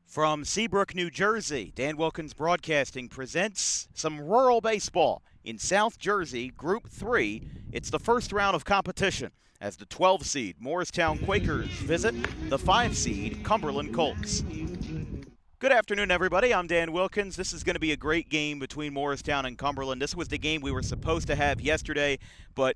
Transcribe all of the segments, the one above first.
From Seabrook, New Jersey, Dan Wilkins Broadcasting presents some rural baseball in South Jersey, Group 3. It's the first round of competition as the 12 seed Moorestown Quakers visit the 5 seed Cumberland Colts. Good afternoon, everybody. I'm Dan Wilkins. This is going to be a great game between Moorestown and Cumberland. This was the game we were supposed to have yesterday, but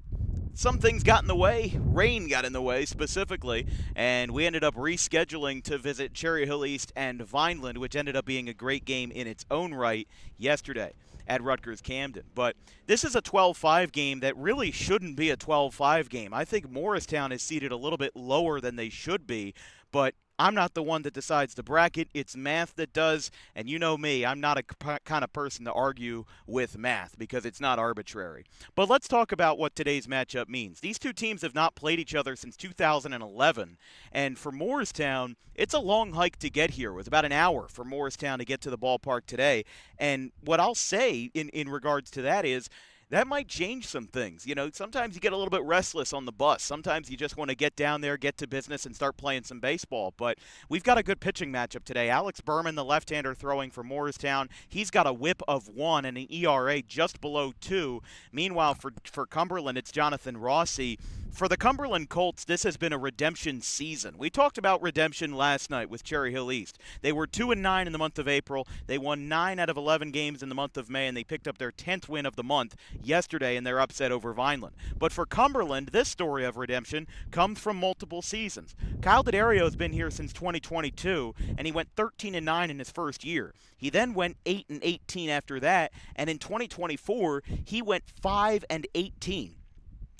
some things got in the way. Rain got in the way specifically, and we ended up rescheduling to visit Cherry Hill East and Vineland, which ended up being a great game in its own right yesterday at Rutgers Camden. But this is a 12-5 game that really shouldn't be a 12-5 game. I think Moorestown is seated a little bit lower than they should be, but I'm not the one that decides the bracket. It's math that does, and you know me, I'm not a kind of person to argue with math because it's not arbitrary. But let's talk about what today's matchup means. These two teams have not played each other since 2011, and for Moorestown, it's a long hike to get here. It was about an hour for Moorestown to get to the ballpark today, and what I'll say in regards to that is, that might change some things. You know, sometimes you get a little bit restless on the bus. Sometimes you just want to get down there, get to business, and start playing some baseball. But we've got a good pitching matchup today. Alex Berman, the left-hander throwing for Moorestown, he's got a whip of 1 and an ERA just below 2. Meanwhile, for Cumberland, it's Jonathan Rossi. For the Cumberland Colts, this has been a redemption season. We talked about redemption last night with Cherry Hill East. They were 2-9 in the month of April. They won 9 out of 11 games in the month of May, and they picked up their 10th win of the month yesterday in their upset over Vineland. But for Cumberland, this story of redemption comes from multiple seasons. Kyle D'Addario has been here since 2022, and he went 13-9 in his first year. He then went 8-18 after that, and in 2024, he went 5-18.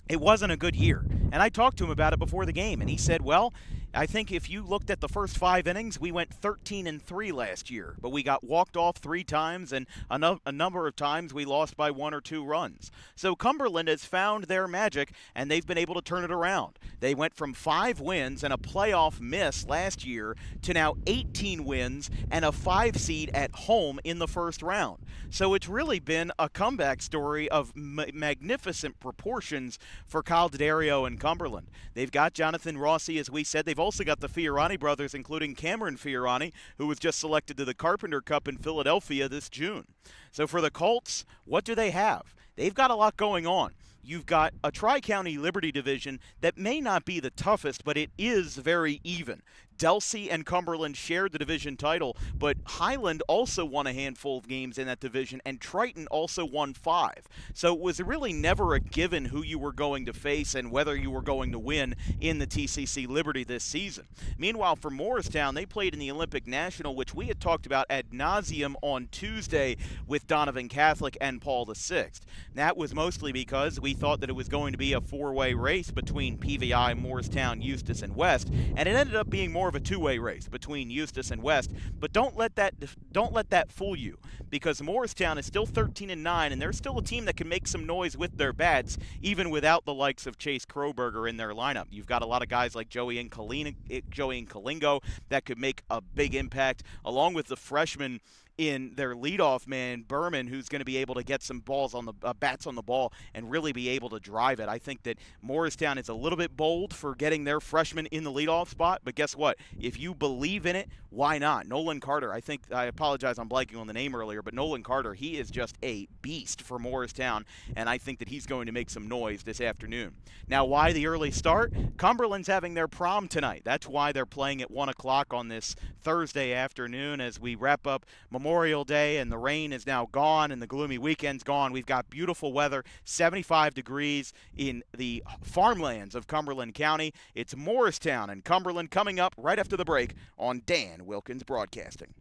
It wasn't a good year. And I talked to him about it before the game, and he said, well, I think if you looked at the first 5 innings, we went 13-3 last year, but we got walked off 3 times, and a number of times we lost by 1 or 2 runs. So Cumberland has found their magic, and they've been able to turn it around. They went from 5 wins and a playoff miss last year to now 18 wins and a 5 seed at home in the first round. So it's really been a comeback story of magnificent proportions for Kyle D'Addario and Cumberland. They've got Jonathan Rossi, as we said. They've also got the Fiorani brothers, including Cameron Fiorani, who was just selected to the Carpenter Cup in Philadelphia this June. So for the Colts, what do they have? They've got a lot going on. You've got a Tri-County Liberty division that may not be the toughest, but it is very even. Delsea and Cumberland shared the division title, but Highland also won a handful of games in that division, and Triton also won 5. So it was really never a given who you were going to face and whether you were going to win in the TCC Liberty this season. Meanwhile, for Moorestown, they played in the Olympic National, which we had talked about ad nauseum on Tuesday with Donovan Catholic and Paul VI. That was mostly because we thought that it was going to be a 4-way race between PVI, Moorestown, Eustis, and West, and it ended up being more of a 2-way race between Eustis and West. But don't let that fool you, because Moorestown is still 13-9, and they're still a team that can make some noise with their bats, even without the likes of Chase Kroberger in their lineup. You've got a lot of guys like Joey and Kalingo that could make a big impact, along with the freshman in their leadoff man, Berman, who's going to be able to get some balls on the bats on the ball and really be able to drive it. I think that Moorestown is a little bit bold for getting their freshman in the leadoff spot, but guess what? If you believe in it, why not? Nolan Carter, I apologize, I'm blanking on the name earlier, but Nolan Carter, he is just a beast for Moorestown, and I think that he's going to make some noise this afternoon. Now, why the early start? Cumberland's having their prom tonight. That's why they're playing at 1 o'clock on this Thursday afternoon as we wrap up Memorial Day, and the rain is now gone and the gloomy weekend's gone. We've got beautiful weather, 75 degrees in the farmlands of Cumberland County. It's Moorestown and Cumberland coming up right after the break on Dan Wilkins Broadcasting.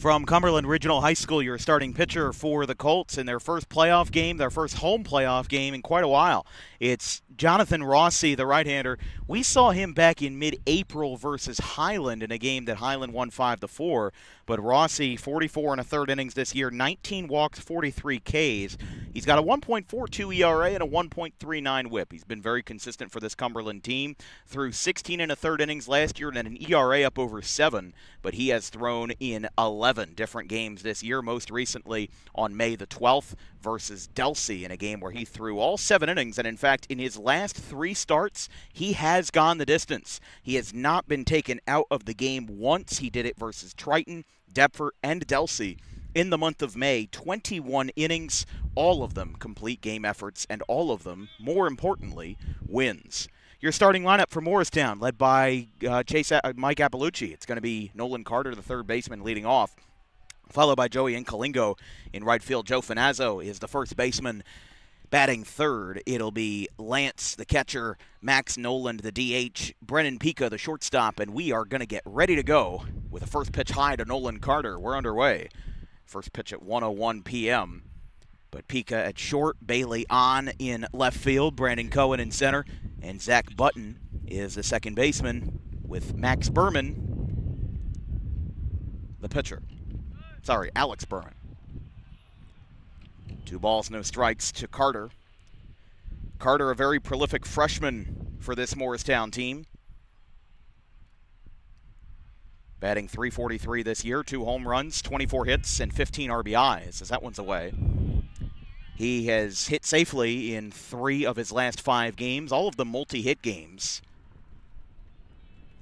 From Cumberland Regional High School, your starting pitcher for the Colts in their first playoff game, their first home playoff game in quite a while. It's Jonathan Rossi, the right-hander. We saw him back in mid-April versus Highland in a game that Highland won 5-4. But Rossi, 44 and a third innings this year, 19 walks, 43 Ks. He's got a 1.42 ERA and a 1.39 WHIP. He's been very consistent for this Cumberland team. Through 16 and a third innings last year and an ERA up over 7. But he has thrown in 11 different games this year, most recently on May the 12th versus Delsey in a game where he threw all 7 innings. And in fact, in his last 3 starts, he has gone the distance. He has not been taken out of the game once. He did it versus Triton, Deptford, and Delsey in the month of May. 21 innings, all of them complete game efforts, and all of them, more importantly, wins. Your starting lineup for Moorestown, led by Mike Appalucci. It's going to be Nolan Carter, the third baseman, leading off, followed by Joey Incalingo in right field. Joe Finazzo is the first baseman, batting third. It'll be Lance, the catcher, Max Noland, the DH, Brennan Pica, the shortstop, and we are going to get ready to go with a first pitch high to Nolan Carter. We're underway. First pitch at 1:01 p.m. But Pica at short, Bailey on in left field, Brandon Cohen in center, and Zach Button is the second baseman with Max Berman, the pitcher. Sorry, Alex Berman. 2 balls, no strikes to Carter. Carter, a very prolific freshman for this Moorestown team. Batting .343 this year, 2 home runs, 24 hits, and 15 RBIs, as that one's away. He has hit safely in 3 of his last 5 games, all of them multi-hit games.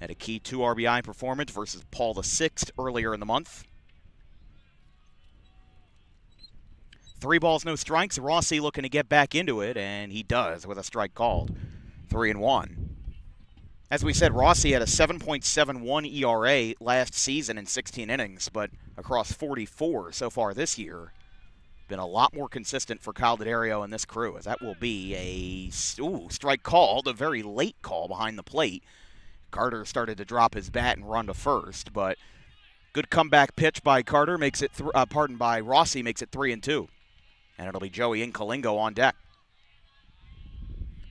Had a key 2 RBI performance versus Paul VI earlier in the month. 3 balls, no strikes. Rossi looking to get back into it, and he does with a strike called. 3-1. As we said, Rossi had a 7.71 ERA last season in 16 innings, but across 44 so far this year, been a lot more consistent for Kyle D'Addario and this crew, as that will be a strike called, a very late call behind the plate. Carter started to drop his bat and run to first, but good comeback pitch by Carter makes it, by Rossi makes it 3-2. And it'll be Joey Incalingo on deck.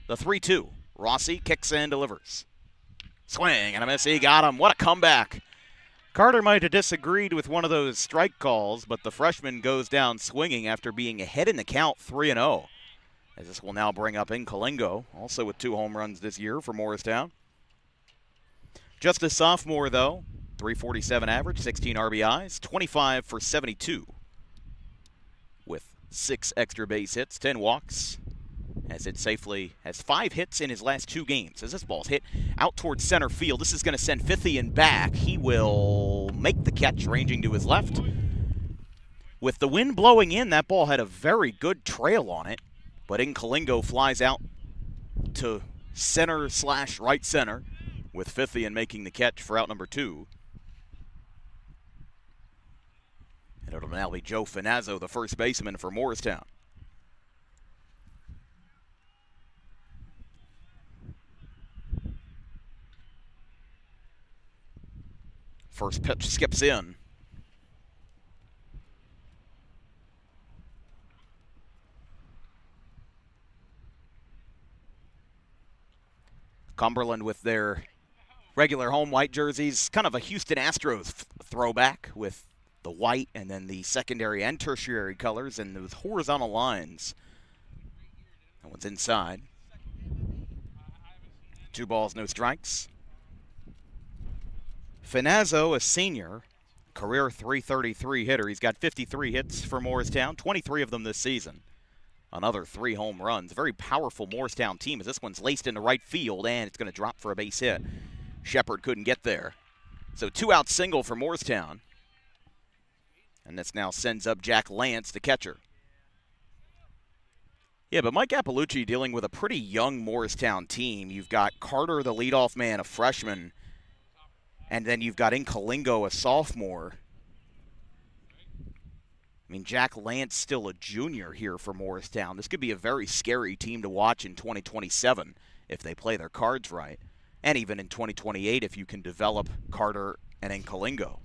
The 3-2. Rossi kicks in, delivers. Swing and a miss. He got him. What a comeback. Carter might have disagreed with one of those strike calls, but the freshman goes down swinging after being ahead in the count 3-0. As this will now bring up Incalingo, also with 2 home runs this year for Moorestown. Just a sophomore, though. .347 average, 16 RBIs, 25 for 72. With 6 extra base hits, 10 walks. Has hit safely, has 5 hits in his last 2 games. As this ball's hit out towards center field, this is going to send Fithian back. He will make the catch, ranging to his left. With the wind blowing in, that ball had a very good trail on it, but Incalingo flies out to center/right center, with Fithian making the catch for out number 2. And it'll now be Joe Finazzo, the first baseman for Moorestown. First pitch skips in. Cumberland with their regular home white jerseys, kind of a Houston Astros throwback with the white and then the secondary and tertiary colors and those horizontal lines. That one's inside. 2 balls, no strikes. Finazzo, a senior, career .333 hitter. He's got 53 hits for Moorestown, 23 of them this season. Another 3 home runs. Very powerful Moorestown team as this one's laced into right field, and it's going to drop for a base hit. Shepard couldn't get there. So 2-out single for Moorestown. And this now sends up Jack Lance, the catcher. Yeah, but Mike Appalucci dealing with a pretty young Moorestown team. You've got Carter, the leadoff man, a freshman. And then you've got Incalingo, a sophomore. I mean, Jack Lance still a junior here for Moorestown. This could be a very scary team to watch in 2027 if they play their cards right. And even in 2028 if you can develop Carter and Incalingo.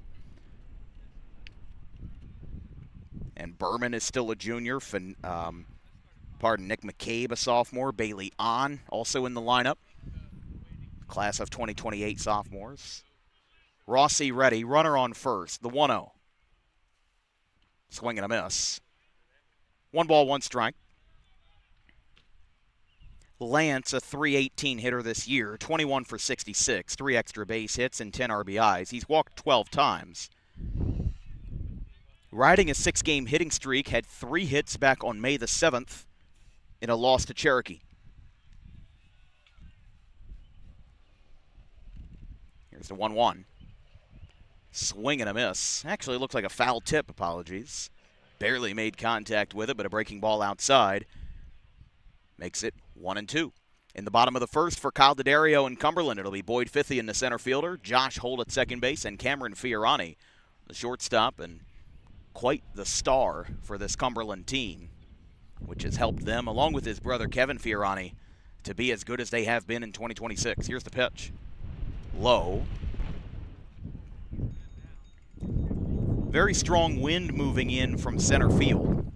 And Berman is still a junior. Nick McCabe, a sophomore. Bailey On, also in the lineup. Class of 2028 sophomores. Rossi ready, runner on first, the 1-0. Swing and a miss. 1 ball, 1 strike. Lance, a .318 hitter this year, 21 for 66, 3 extra base hits and 10 RBIs. He's walked 12 times. Riding a 6-game hitting streak, had 3 hits back on May the 7th in a loss to Cherokee. Here's the 1-1. Swing and a miss. Actually looks like a foul tip, apologies. Barely made contact with it, but a breaking ball outside makes it 1-2. In the bottom of the first for Kyle D'Addario and Cumberland, it'll be Boyd Fithian, the center fielder, Josh Holt at second base, and Cameron Fiorani, the shortstop, and quite the star for this Cumberland team, which has helped them, along with his brother Kevin Fiorani, to be as good as they have been in 2026. Here's the pitch. Low. Very strong wind moving in from center field.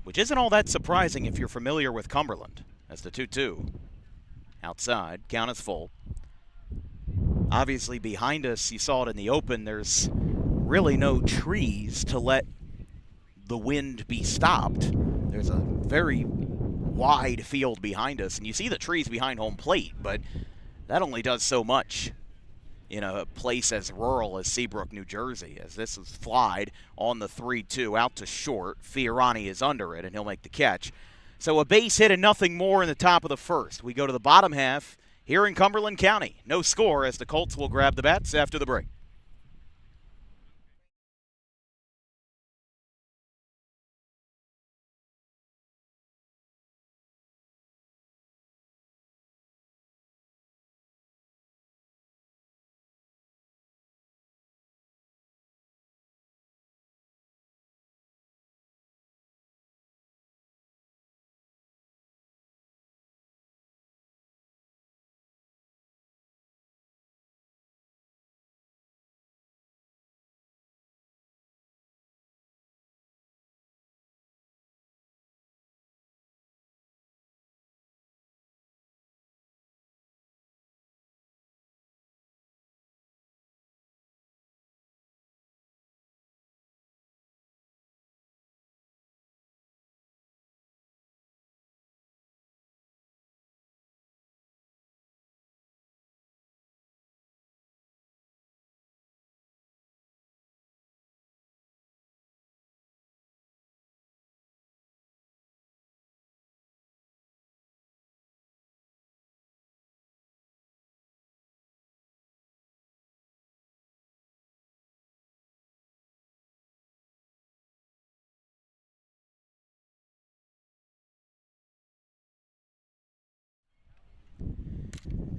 Which isn't all that surprising if you're familiar with Cumberland, as the 2-2. Outside, count is full. Obviously behind us, you saw it in the open, there's really no trees to let the wind be stopped. There's a very wide field behind us, and you see the trees behind home plate, but that only does so much in a place as rural as Seabrook, New Jersey, as this is flied on the 3-2 out to short. Fiorani is under it, and he'll make the catch. So a base hit and nothing more in the top of the first. We go to the bottom half here in Cumberland County. No score as the Colts will grab the bats after the break.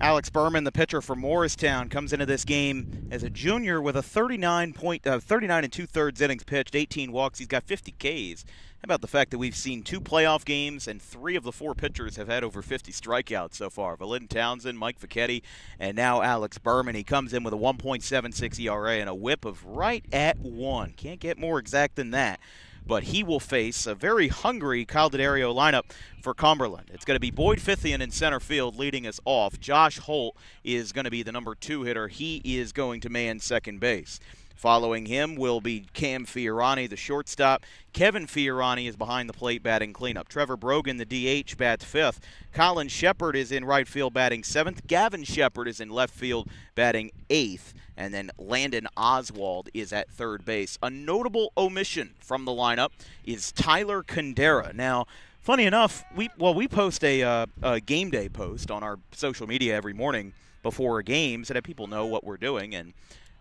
Alex Berman, the pitcher for Moorestown, comes into this game as a junior with a 39 and 2/3 innings pitched, 18 walks. He's got 50 Ks. How about the fact that we've seen 2 playoff games and 3 of the 4 pitchers have had over 50 strikeouts so far? Valin Townsend, Mike Fichetti, and now Alex Berman. He comes in with a 1.76 ERA and a whip of right at 1. Can't get more exact than that. But he will face a very hungry Kyle D'Addario lineup for Cumberland. It's going to be Boyd Fithian in center field leading us off. Josh Holt is going to be the number 2 hitter. He is going to man second base. Following him will be Cam Fiorani, the shortstop. Kevin Fiorani is behind the plate batting cleanup. Trevor Brogan, the DH, bats 5th. Colin Shepard is in right field batting 7th. Gavin Shepard is in left field batting 8th. And then Landon Oswald is at third base. A notable omission from the lineup is Tyler Condera. Now, funny enough, we post a game day post on our social media every morning before games so that people know what we're doing. And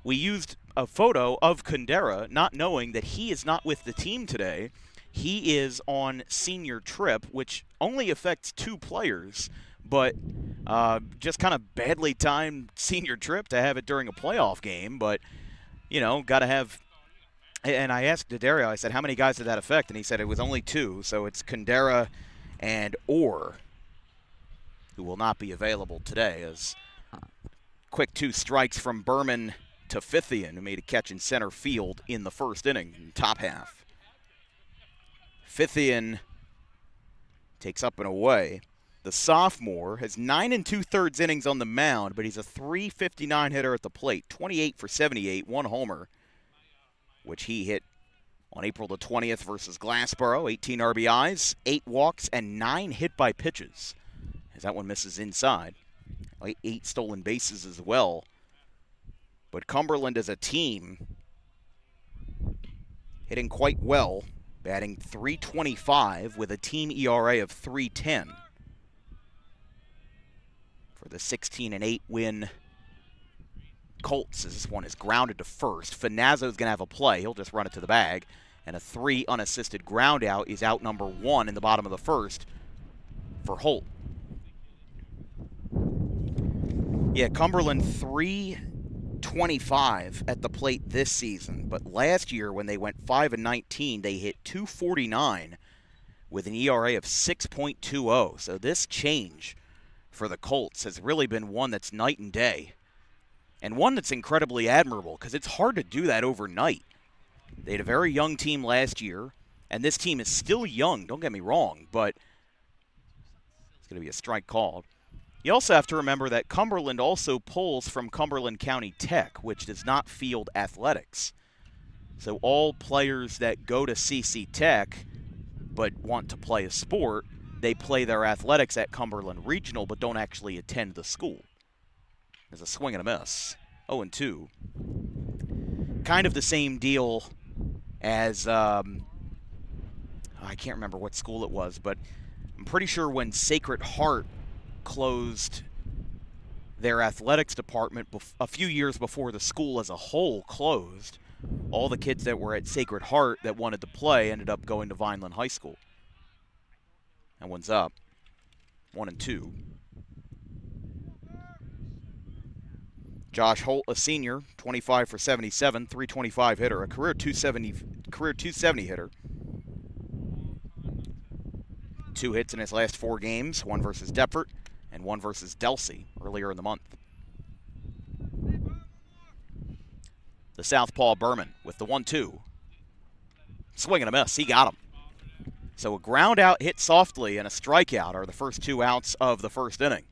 we used a photo of Condera, not knowing that he is not with the team today. He is on senior trip, which only affects 2 players, but just kind of badly timed senior trip to have it during a playoff game. But, you know, got to have – and I asked D'Addario, I said, how many guys did that affect? And he said it was only 2, so it's Condera and Orr. who will not be available today, as quick 2 strikes from Berman to Fithian, who made a catch in center field in the first inning, in the top half. Fithian takes up and away. The sophomore has 9 2/3 innings on the mound, but he's a .359 hitter at the plate, 28 for 78, 1 homer, which he hit on April the 20th versus Glassboro. 18 RBIs, 8 walks, and 9 hit by pitches, as that one misses inside. 8 stolen bases as well. But Cumberland as a team hitting quite well, batting .325 with a team ERA of 3.10. For the 16-8 win Colts, as this one is grounded to first. Finazzo's going to have a play. He'll just run it to the bag. And a 3 unassisted ground out is out number 1 in the bottom of the first for Holt. Yeah, Cumberland .325 at the plate this season, but last year when they went 5-19, they hit .249 with an ERA of 6.20. So this change for the Colts has really been one that's night and day, and one that's incredibly admirable because it's hard to do that overnight. They had a very young team last year, and this team is still young, don't get me wrong, but it's going to be a strike called. You also have to remember that Cumberland also pulls from Cumberland County Tech, which does not field athletics. So all players that go to CC Tech but want to play a sport, they play their athletics at Cumberland Regional but don't actually attend the school. There's a swing and a miss. 0-2. Kind of the same deal as, I can't remember what school it was, but I'm pretty sure when Sacred Heart closed their athletics department a few years before the school as a whole closed, all the kids that were at Sacred Heart that wanted to play ended up going to Vineland High School. That one's up. 1-2. Josh Holt, a senior, 25 for 77, .325 hitter, a career 270 hitter. 2 hits in his last 4 games, 1 versus Deptford and 1 versus Delsey earlier in the month. The southpaw Berman with the 1-2. Swing and a miss. He got him. So a ground out hit softly and a strikeout are the first 2 outs of the first inning.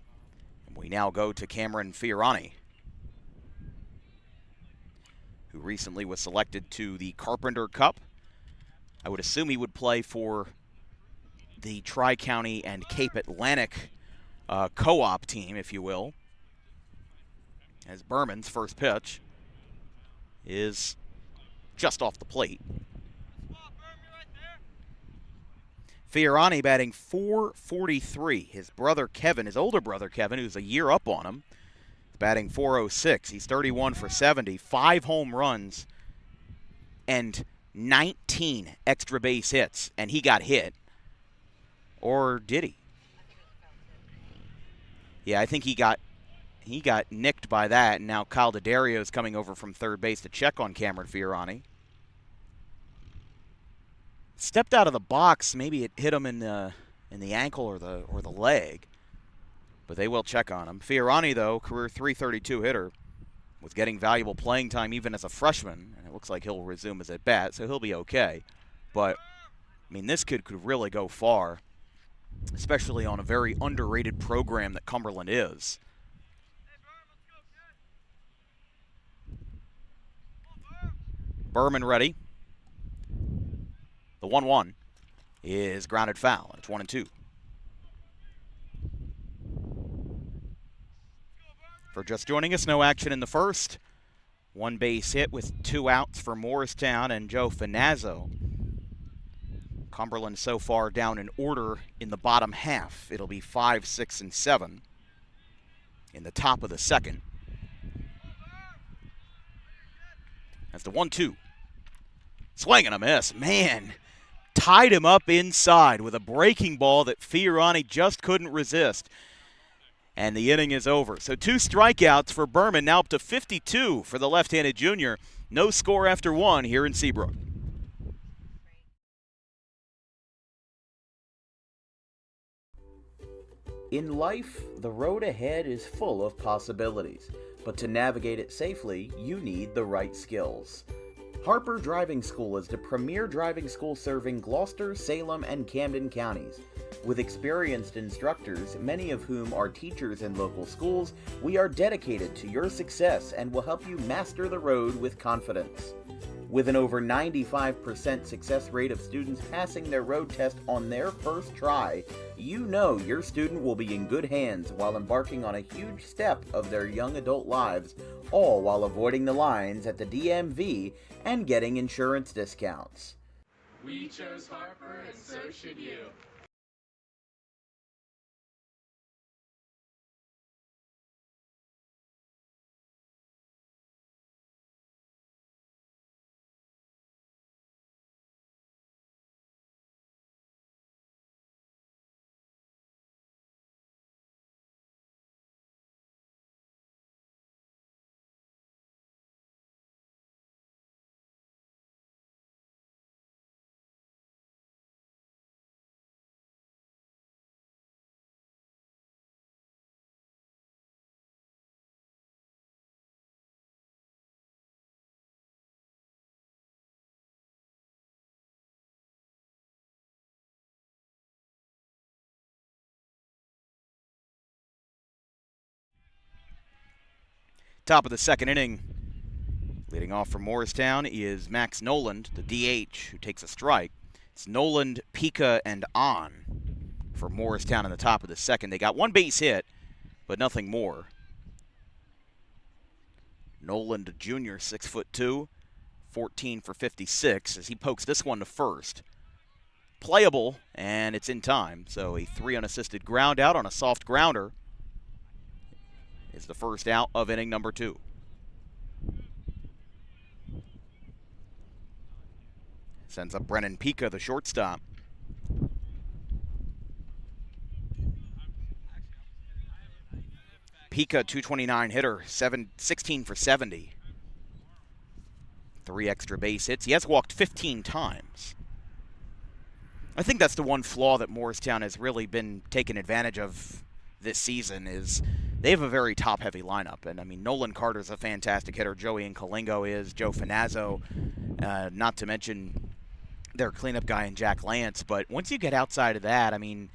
And we now go to Cameron Fiorani, who recently was selected to the Carpenter Cup. I would assume he would play for the Tri-County and Cape Atlantic co-op team, if you will, as Berman's first pitch is just off the plate. Fiorani batting .443. His brother Kevin, his older brother Kevin, who's a year up on him, batting .406. He's 31 for 70, 5 home runs, and 19 extra base hits, and he got hit. Or did he? Yeah, I think he got nicked by that, and now Kyle D'Addario is coming over from third base to check on Cameron Fiorani. Stepped out of the box, maybe it hit him in the ankle or the leg, but they will check on him. Fiorani, though, career .332 hitter, was getting valuable playing time even as a freshman, and it looks like he'll resume his at bat, so he'll be okay. But I mean, this kid could really go far, especially on a very underrated program that Cumberland is. Berman ready. The 1-1 is grounded foul. It's 1-2. For just joining us, no action in the first. 1 base hit with 2 outs for Moorestown and Joe Finazzo. Cumberland so far down in order in the bottom half. It'll be 5, 6, and 7 in the top of the second. That's the 1-2. Swing and a miss. Man, tied him up inside with a breaking ball that Fiorani just couldn't resist. And the inning is over. So 2 strikeouts for Berman, now up to 52 for the left-handed junior. No score after 1 here in Seabrook. In life, the road ahead is full of possibilities, but to navigate it safely, you need the right skills. Harper Driving School is the premier driving school serving Gloucester, Salem, and Camden counties. With experienced instructors, many of whom are teachers in local schools, we are dedicated to your success and will help you master the road with confidence. With an over 95% success rate of students passing their road test on their first try, you know your student will be in good hands while embarking on a huge step of their young adult lives, all while avoiding the lines at the DMV and getting insurance discounts. We chose Harper, and so should you. Top of the second inning. Leading off from Moorestown is Max Noland, the DH, who takes a strike. It's Noland, Pika, and On for Moorestown in the top of the second. They got one base hit, but nothing more. Noland Jr., 6'2", 14 for 56, as he pokes this one to first. Playable, and it's in time, so a 3 unassisted ground out on a soft grounder is the first out of inning number 2. Sends up Brennan Pika, the shortstop. Pika, 229 hitter, 16 for 70. 3 extra base hits. He has walked 15 times. I think that's the one flaw that Moorestown has really been taken advantage of this season is they have a very top-heavy lineup. And, I mean, Nolan Carter's a fantastic hitter. Joey Nkalingo is. Joe Finazzo, not to mention their cleanup guy in Jack Lance. But once you get outside of that, I mean,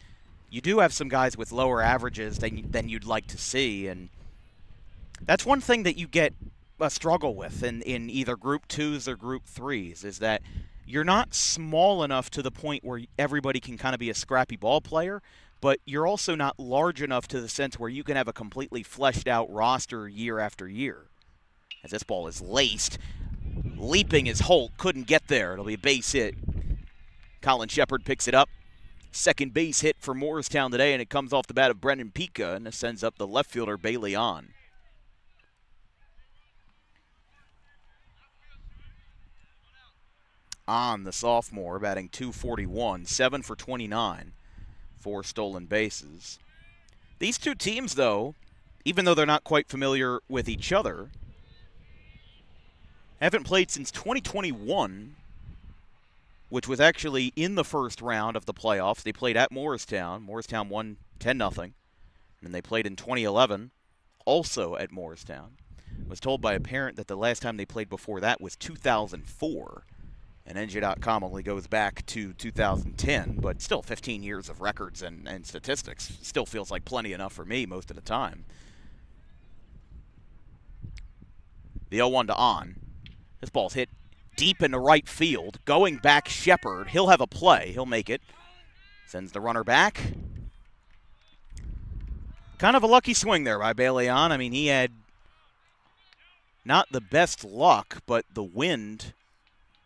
you do have some guys with lower averages than you'd like to see. And that's one thing that you get a struggle with in either Group 2s or Group 3s is that you're not small enough to the point where everybody can kind of be a scrappy ball player, but you're also not large enough to the sense where you can have a completely fleshed out roster year after year. As this ball is laced, leaping is Holt, couldn't get there. It'll be a base hit. Colin Shepard picks it up. Second base hit for Moorestown today, and it comes off the bat of Brendan Pika, and it sends up the left fielder Bailey On. On, the sophomore, batting .241, 7 for 29, 4 stolen bases. These two teams, though, even though they're not quite familiar with each other, haven't played since 2021, which was actually in the first round of the playoffs. They played at Moorestown. Moorestown won 10-0. And they played in 2011, also at Moorestown. I was told by a parent that the last time they played before that was 2004. And NJ.com only goes back to 2010, but still 15 years of records and statistics. Still feels like plenty enough for me most of the time. The 0-1 to On. This ball's hit deep into right field. Going back, Shepard. He'll have a play. He'll make it. Sends the runner back. Kind of a lucky swing there by Bailey On. I mean, he had not the best luck, but the wind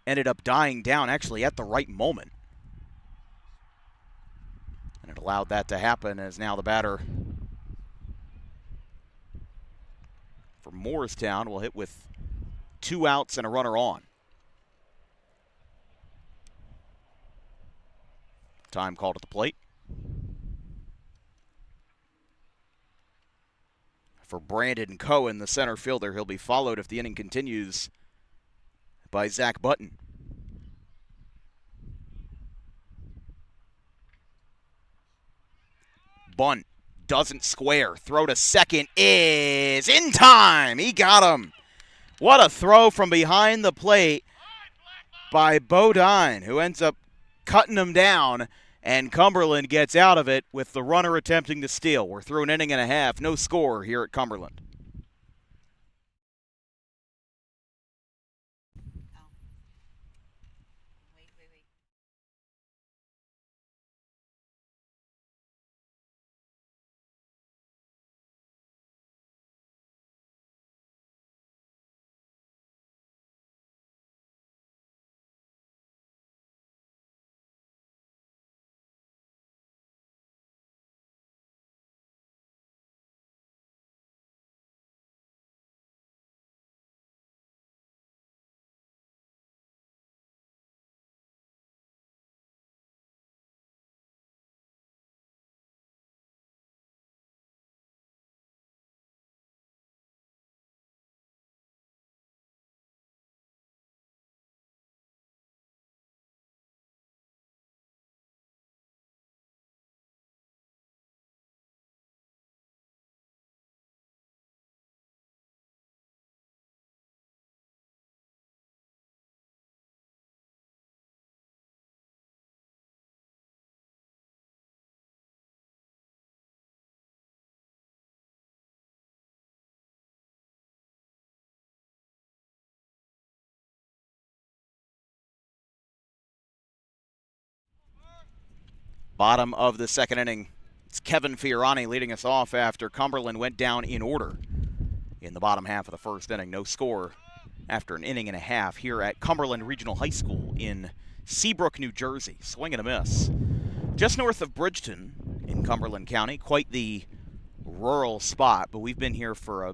ended up dying down actually at the right moment. And it allowed that to happen as now the batter for Moorestown will hit with 2 outs and a runner on. Time called at the plate. For Brandon Cohen, the center fielder, he'll be followed if the inning continues by Zach Button. Bunt, doesn't square. Throw to second is in time. He got him. What a throw from behind the plate by Bodine, who ends up cutting him down, and Cumberland gets out of it with the runner attempting to steal. We're through an inning and a half. No score here at Cumberland. Bottom of the second inning. It's Kevin Fiorani leading us off after Cumberland went down in order in the bottom half of the first inning. No score after an inning and a half here at Cumberland Regional High School in Seabrook, New Jersey. Swing and a miss. Just north of Bridgeton in Cumberland County. Quite the rural spot, but we've been here for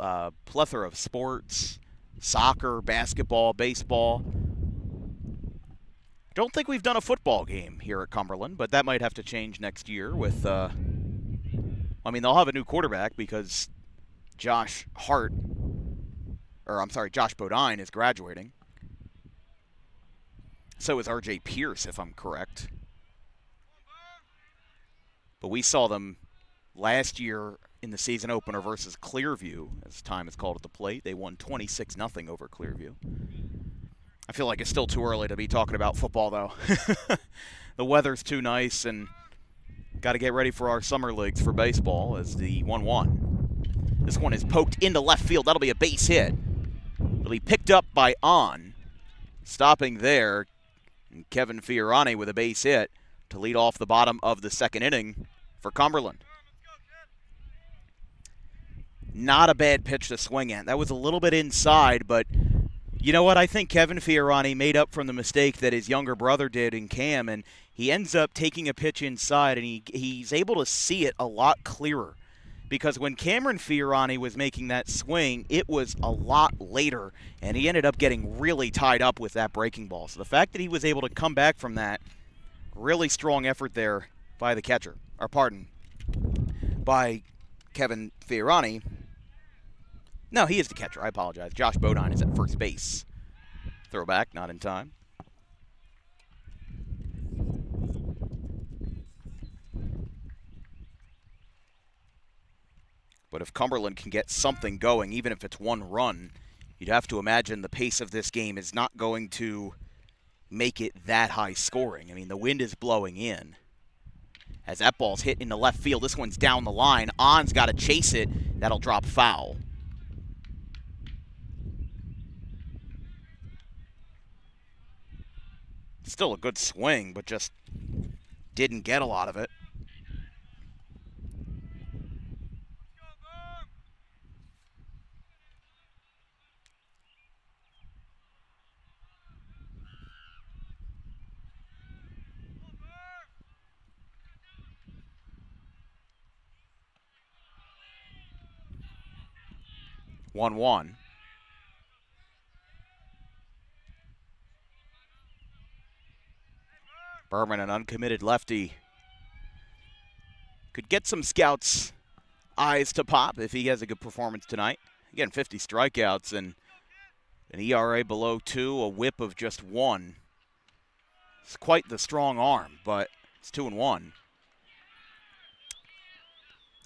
a plethora of sports, soccer, basketball, baseball. Don't think we've done a football game here at Cumberland, but that might have to change next year with, they'll have a new quarterback because Josh Bodine is graduating. So is R.J. Pierce, if I'm correct. But we saw them last year in the season opener versus Clearview, as time is called at the plate. They won 26-0 over Clearview. I feel like it's still too early to be talking about football, though. The weather's too nice, and got to get ready for our summer leagues for baseball as the 1-1. This one is poked into left field. That'll be a base hit. It'll be picked up by On. Stopping there, and Kevin Fiorani with a base hit to lead off the bottom of the second inning for Cumberland. Not a bad pitch to swing at. That was a little bit inside, but you know what? I think Kevin Fiorani made up from the mistake that his younger brother did in Cam, and he ends up taking a pitch inside, and he's able to see it a lot clearer. Because when Cameron Fiorani was making that swing, it was a lot later, and he ended up getting really tied up with that breaking ball. So the fact that he was able to come back from that, really strong effort there by the catcher, by Kevin Fiorani. No, he is the catcher. I apologize. Josh Bodine is at first base. Throwback, not in time. But if Cumberland can get something going, even if it's one run, you'd have to imagine the pace of this game is not going to make it that high scoring. I mean, the wind is blowing in. As that ball's hit into left field, this one's down the line. On's got to chase it. That'll drop foul. Still a good swing, but just didn't get a lot of it. One. Berman, an uncommitted lefty, could get some scouts' eyes to pop if he has a good performance tonight. Again, 50 strikeouts and an ERA below 2, a whip of just 1. It's quite the strong arm, but it's 2-1.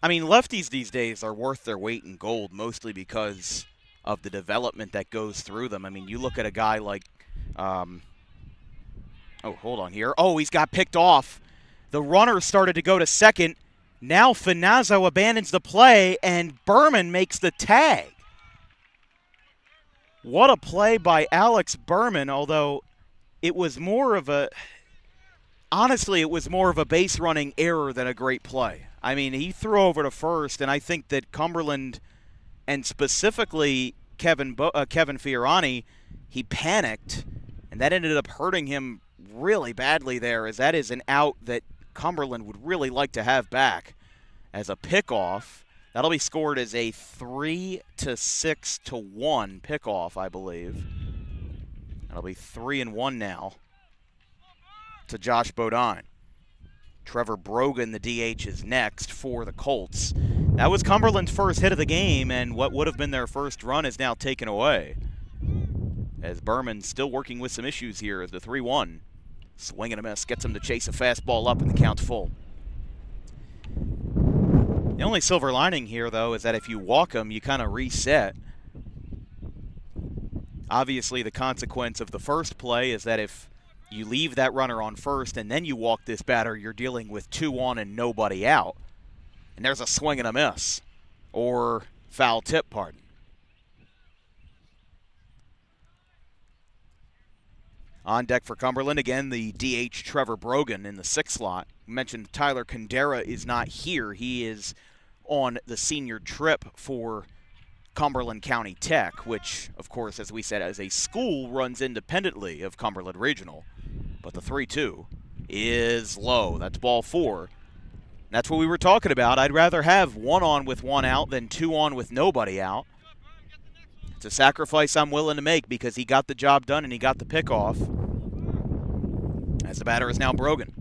I mean, lefties these days are worth their weight in gold, mostly because of the development that goes through them. I mean, you look at a guy like, oh, hold on here. Oh, he's got picked off. The runner started to go to second. Now Finazzo abandons the play, and Berman makes the tag. What a play by Alex Berman, although it was more of a, honestly, it was more of a base running error than a great play. I mean, he threw over to first, and I think that Cumberland, and specifically Kevin Fiorani, he panicked, and that ended up hurting him really badly there, as that is an out that Cumberland would really like to have back as a pickoff. That'll be scored as a 3-6-1 pickoff, I believe. That'll be 3-1 now to Josh Bodine. Trevor Brogan, the DH, is next for the Colts. That was Cumberland's first hit of the game, and what would have been their first run is now taken away, as Berman still working with some issues here as the 3-1. Swing and a miss, gets him to chase a fastball up, and the count's full. The only silver lining here, though, is that if you walk him, you kind of reset. Obviously, the consequence of the first play is that if you leave that runner on first and then you walk this batter, you're dealing with 2 on and nobody out. And there's a swing and a miss, or foul tip, pardon. On deck for Cumberland, again, the DH Trevor Brogan in the 6th slot. You mentioned Tyler Condera is not here. He is on the senior trip for Cumberland County Tech, which, of course, as we said, as a school, runs independently of Cumberland Regional. But the 3-2 is low. That's ball 4. That's what we were talking about. I'd rather have 1 on with 1 out than 2 on with nobody out. It's a sacrifice I'm willing to make because he got the job done and he got the pickoff. As the batter is now Brogan.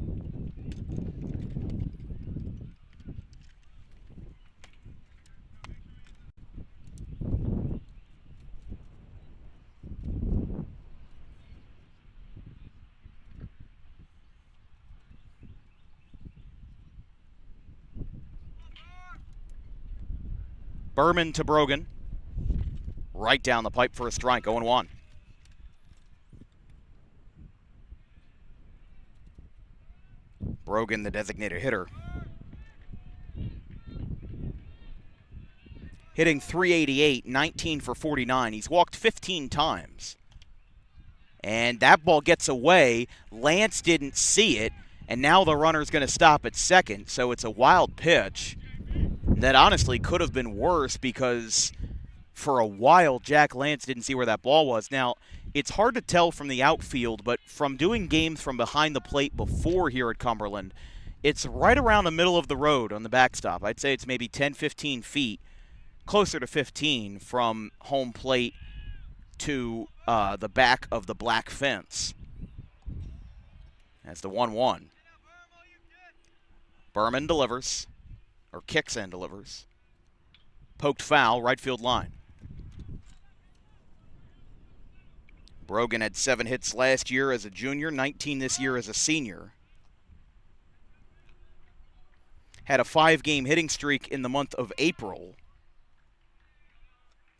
Berman to Brogan. Right down the pipe for a strike, 0-1. Brogan, the designated hitter. Hitting .388, 19 for 49. He's walked 15 times. And that ball gets away. Lance didn't see it, and now the runner's going to stop at second, so it's a wild pitch that honestly could have been worse because for a while Jack Lance didn't see where that ball was. Now, it's hard to tell from the outfield, but from doing games from behind the plate before here at Cumberland, it's right around the middle of the road on the backstop. I'd say it's maybe 10, 15 feet, closer to 15 from home plate to the back of the black fence. That's the 1-1. Berman delivers, or kicks and delivers. Poked foul, right field line. Brogan had 7 hits last year as a junior, 19 this year as a senior. Had a 5-game hitting streak in the month of April.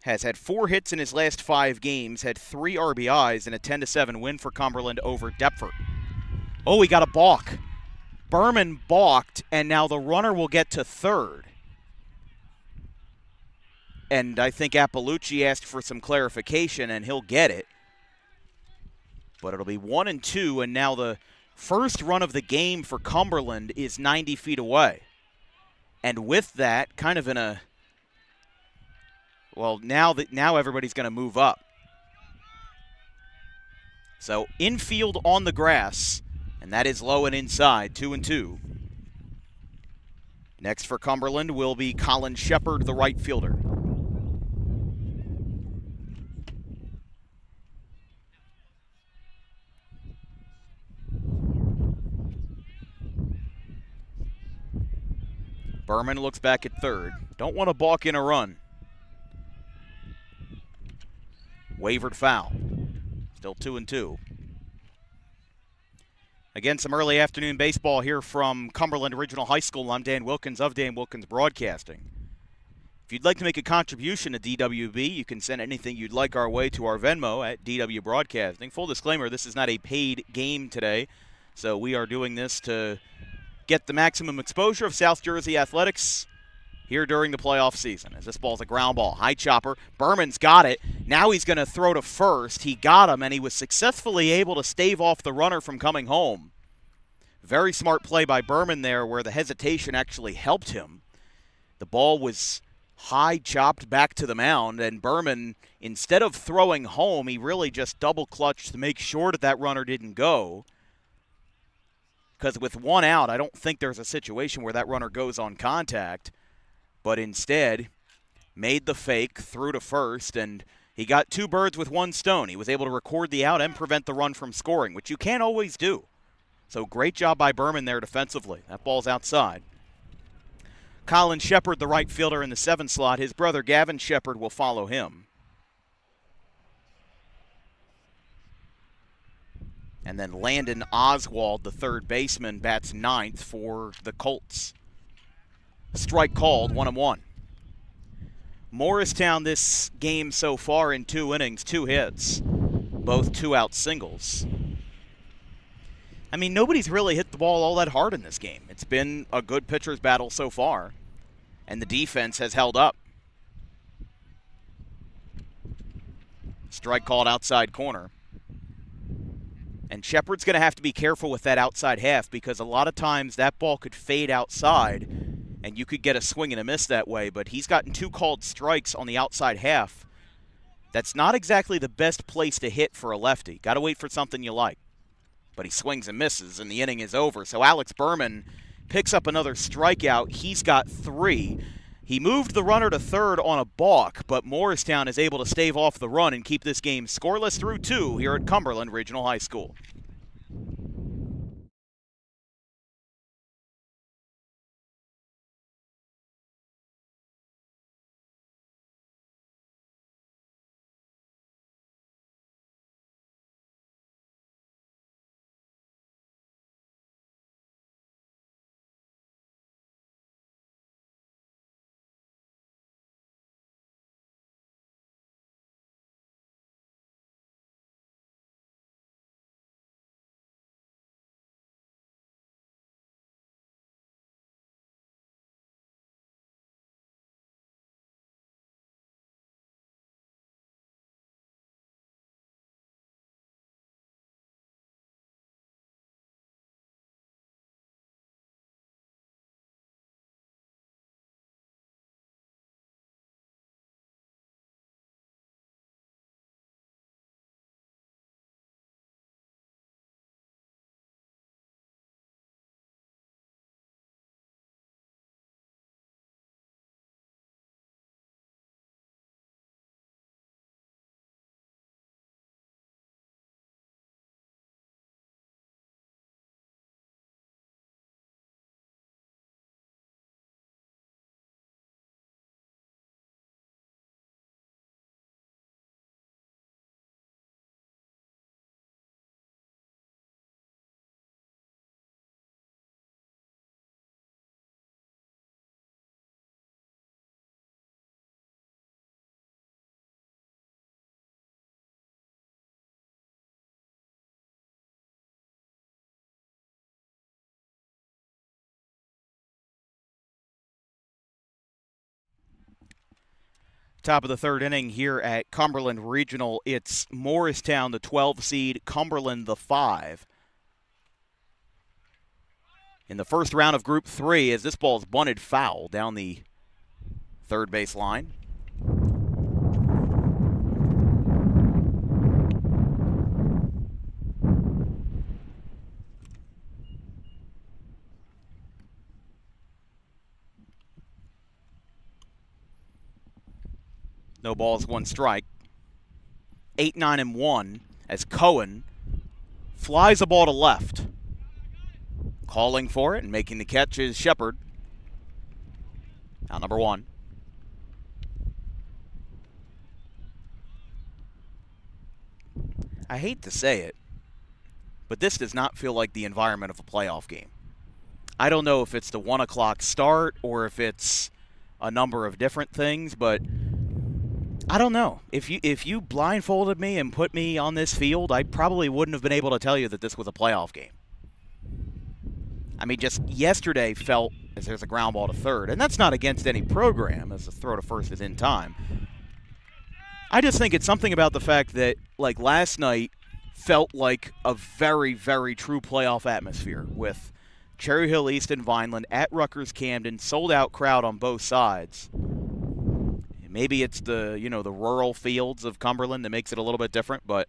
Has had 4 hits in his last 5 games, had 3 RBIs, and a 10-7 win for Cumberland over Deptford. Oh, he got a balk. Berman balked, and now the runner will get to third. And I think Appalucci asked for some clarification, and he'll get it. But it'll be 1-2, and now the first run of the game for Cumberland is 90 feet away. And with that, kind of in a, well, now everybody's going to move up. So infield on the grass, and that is low and inside, 2-2. Next for Cumberland will be Colin Shepard, the right fielder. Berman looks back at third. Don't want to balk in a run. Wavered foul. Still 2-2. Again, some early afternoon baseball here from Cumberland Regional High School. I'm Dan Wilkins of Dan Wilkins Broadcasting. If you'd like to make a contribution to DWB, you can send anything you'd like our way to our Venmo at DW Broadcasting. Full disclaimer, this is not a paid game today, so we are doing this to get the maximum exposure of South Jersey athletics here during the playoff season. As this ball's a ground ball, high chopper. Berman's got it. Now he's going to throw to first. He got him, and he was successfully able to stave off the runner from coming home. Very smart play by Berman there where the hesitation actually helped him. The ball was high chopped back to the mound, and Berman, instead of throwing home, he really just double-clutched to make sure that that runner didn't go. Because with one out, I don't think there's a situation where that runner goes on contact. But instead, made the fake, threw to first, and he got two birds with one stone. He was able to record the out and prevent the run from scoring, which you can't always do. So great job by Berman there defensively. That ball's outside. Colin Shepard, the right fielder in the 7 slot. His brother Gavin Shepard will follow him. And then Landon Oswald, the third baseman, bats 9th for the Colts. Strike called, 1-1. Moorestown this game so far in 2 innings, 2 hits, both 2-out singles. I mean, nobody's really hit the ball all that hard in this game. It's been a good pitcher's battle so far, and the defense has held up. Strike called outside corner. And Shepard's going to have to be careful with that outside half because a lot of times that ball could fade outside and you could get a swing and a miss that way, but he's gotten 2 called strikes on the outside half. That's not exactly the best place to hit for a lefty. Got to wait for something you like. But he swings and misses, and the inning is over. So Alex Berman picks up another strikeout. He's got 3. He moved the runner to third on a balk, but Moorestown is able to stave off the run and keep this game scoreless through 2 here at Cumberland Regional High School. Top of the 3rd inning here at Cumberland Regional. It's Moorestown, the 12 seed, Cumberland, the 5. In the first round of Group 3, as this ball is bunted foul down the third base line. No balls, 1 strike. 8-9-1 as Cohen flies a ball to left. Calling for it and making the catch is Shepard. Out number 1. I hate to say it, but this does not feel like the environment of a playoff game. I don't know if it's the 1 o'clock start or if it's a number of different things, but I don't know. If you blindfolded me and put me on this field, I probably wouldn't have been able to tell you that this was a playoff game. I mean, just yesterday felt as there's a ground ball to third, and that's not against any program, as the throw to first is in time. I just think it's something about the fact that, like, last night felt like a very, very true playoff atmosphere with Cherry Hill East and Vineland at Rutgers Camden, sold-out crowd on both sides. Maybe it's the rural fields of Cumberland that makes it a little bit different, but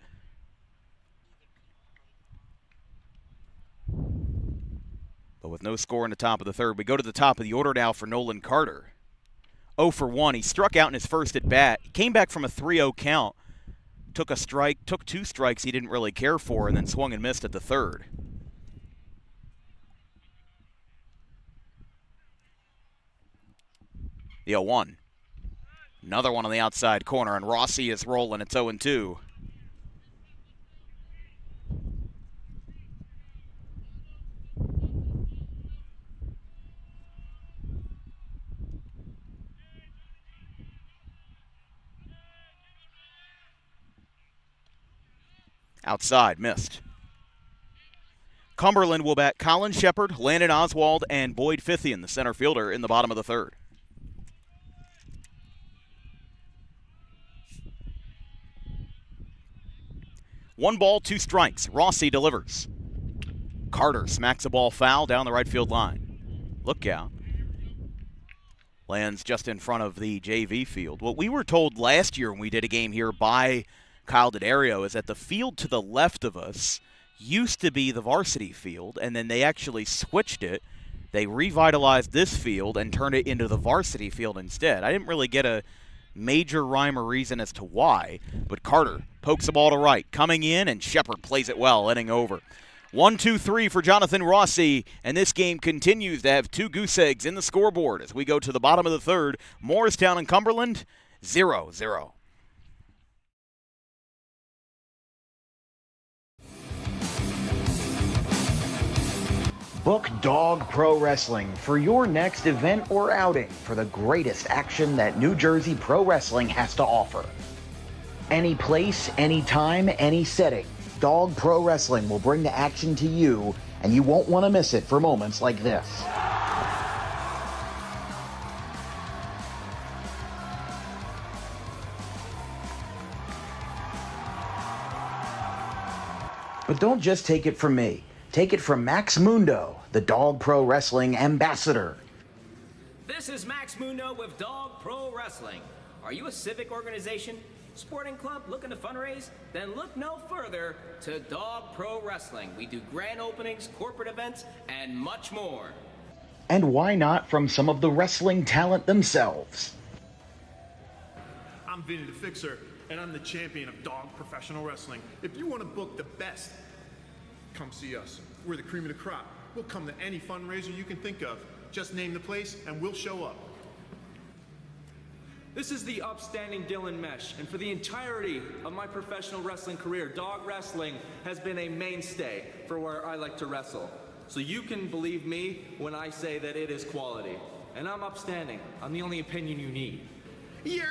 with no score in the top of the third, we go to the top of the order now for Nolan Carter. 0 for 1. He struck out in his first at bat. Came back from a 3-0 count. Took two strikes he didn't really care for, and then swung and missed at the third. The 0-1. Another one on the outside corner, and Rossi is rolling. It's 0-2. Outside, missed. Cumberland will bat Colin Shepard, Landon Oswald, and Boyd Fithian, the center fielder, in the bottom of the third. One ball, two strikes. Rossi delivers. Carter smacks a ball foul down the right field line. Look out. Lands just in front of the JV field. What we were told last year when we did a game here by Kyle D'Addario is that the field to the left of us used to be the varsity field, and then they actually switched it. They revitalized this field and turned it into the varsity field instead. I didn't really get a major rhyme or reason as to why, but Carter pokes the ball to right, coming in, and Shepard plays it well, inning over. 1-2-3 for Jonathan Rossi, and this game continues to have two goose eggs in the scoreboard as we go to the bottom of the third. Moorestown and Cumberland, 0-0. Book Dog Pro Wrestling for your next event or outing for the greatest action that New Jersey Pro Wrestling has to offer. Any place, any time, any setting, Dog Pro Wrestling will bring the action to you, and you won't want to miss it for moments like this. But don't just take it from me. Take it from Max Mundo, the Dog Pro Wrestling ambassador. This is Max Mundo with Dog Pro Wrestling. Are you a civic organization, sporting club looking to fundraise? Then look no further to Dog Pro Wrestling. We do grand openings, corporate events, and much more. And why not from some of the wrestling talent themselves? I'm Vinny the Fixer, and I'm the champion of Dog Professional Wrestling. If you want to book the best, come see us. We're the cream of the crop. We'll come to any fundraiser you can think of. Just name the place and we'll show up. This is the upstanding Dylan Mesh, and for the entirety of my professional wrestling career, dog wrestling has been a mainstay for where I like to wrestle. So you can believe me when I say that it is quality. And I'm upstanding. I'm the only opinion you need. Yeah!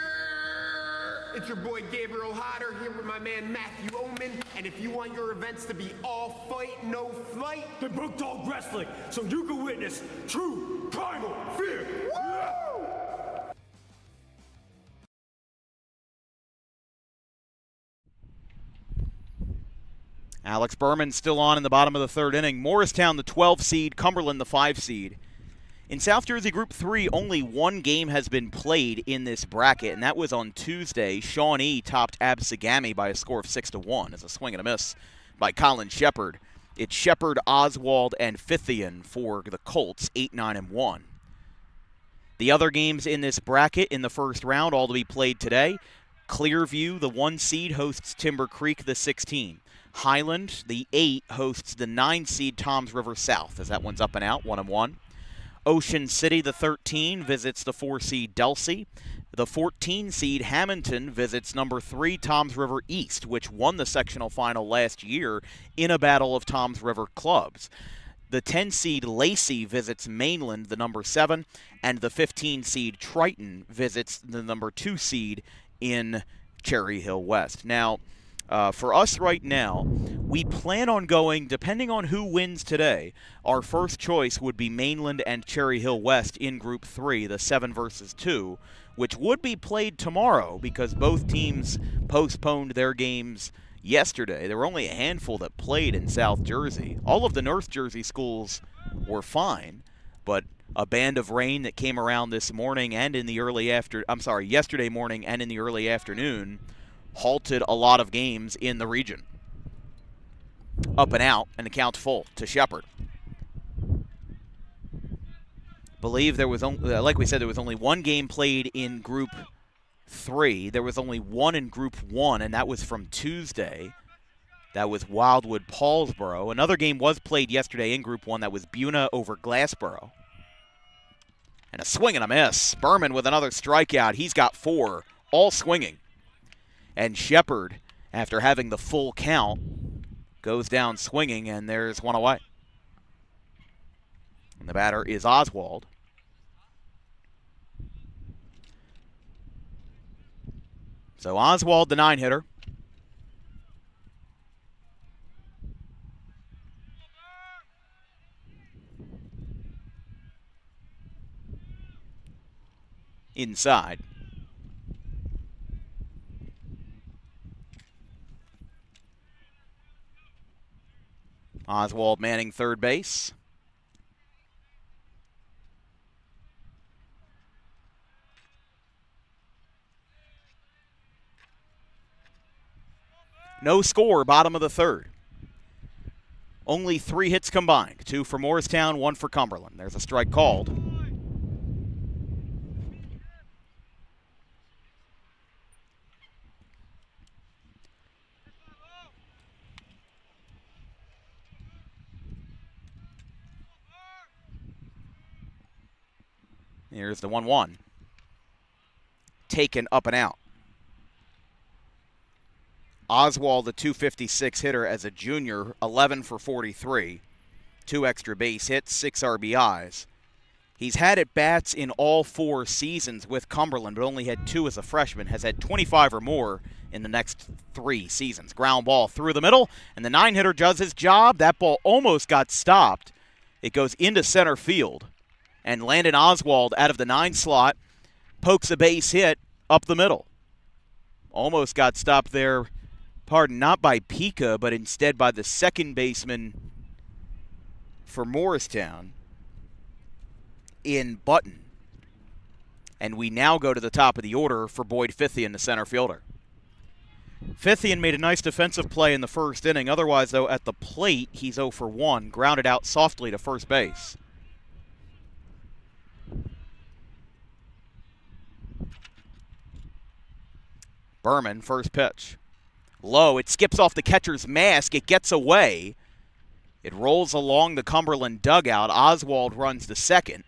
It's your boy Gabriel Hodder here with my man Matthew Oman, and if you want your events to be all fight, no flight, then book Dog Wrestling so you can witness true primal fear. Woo! Alex Berman still on in the bottom of the third inning. Morristown, the 12 seed, Cumberland, the 5 seed. In South Jersey Group 3, only one game has been played in this bracket, and that was on Tuesday. Shawnee topped Absegami by a score of 6-1 as a swing and a miss by Colin Shepard. It's Shepard, Oswald, and Fithian for the Colts, 8-9-1. The other games in this bracket in the first round, all to be played today. Clearview, the 1 seed, hosts Timber Creek, the 16. Highland, the 8, hosts the 9 seed Toms River South, as that one's up and out, 1-1. Ocean City, the 13, visits the 4 seed Delsey. The 14 seed Hamilton visits number 3 Toms River East, which won the sectional final last year in a battle of Toms River clubs. The 10 seed Lacey visits Mainland, the number 7, and the 15 seed Triton visits the number 2 seed in Cherry Hill West. Now, for us right now, we plan on going, depending on who wins today, our first choice would be Mainland and Cherry Hill West in Group 3, the 7 versus 2, which would be played tomorrow because both teams postponed their games yesterday. There were only a handful that played in South Jersey. All of the North Jersey schools were fine, but a band of rain that came around this morning and in the yesterday morning and in the early afternoon halted a lot of games in the region. Up and out, and the count's full to Shepherd. Believe there was only, like we said, there was only one game played in Group 3. There was only one in Group 1, and that was from Tuesday. That was Wildwood Paulsboro. Another game was played yesterday in Group 1. That was Buna over Glassboro. And a swing and a miss. Berman with another strikeout. He's got 4, all swinging. And Shepherd, after having the full count, goes down swinging, and there's one away. And the batter is Oswald. So Oswald, the 9-hitter. Inside. Oswald manning third base. No score, bottom of the third. Only 3 hits combined. 2 for Moorestown, 1 for Cumberland. There's a strike called. Here's the 1-1. Taken up and out. Oswald, the 256 hitter as a junior, 11 for 43. 2 extra base hits, 6 RBIs. He's had at-bats in all 4 seasons with Cumberland, but only had 2 as a freshman. Has had 25 or more in the next 3 seasons. Ground ball through the middle, and the 9-hitter does his job. That ball almost got stopped. It goes into center field. And Landon Oswald, out of the 9 slot, pokes a base hit up the middle. Almost got stopped there, not by Pika, but instead by the second baseman for Moorestown in Button. And we now go to the top of the order for Boyd Fithian, the center fielder. Fithian made a nice defensive play in the first inning. Otherwise, though, at the plate, he's 0 for 1, grounded out softly to first base. Berman, first pitch. Low, it skips off the catcher's mask. It gets away. It rolls along the Cumberland dugout. Oswald runs to second.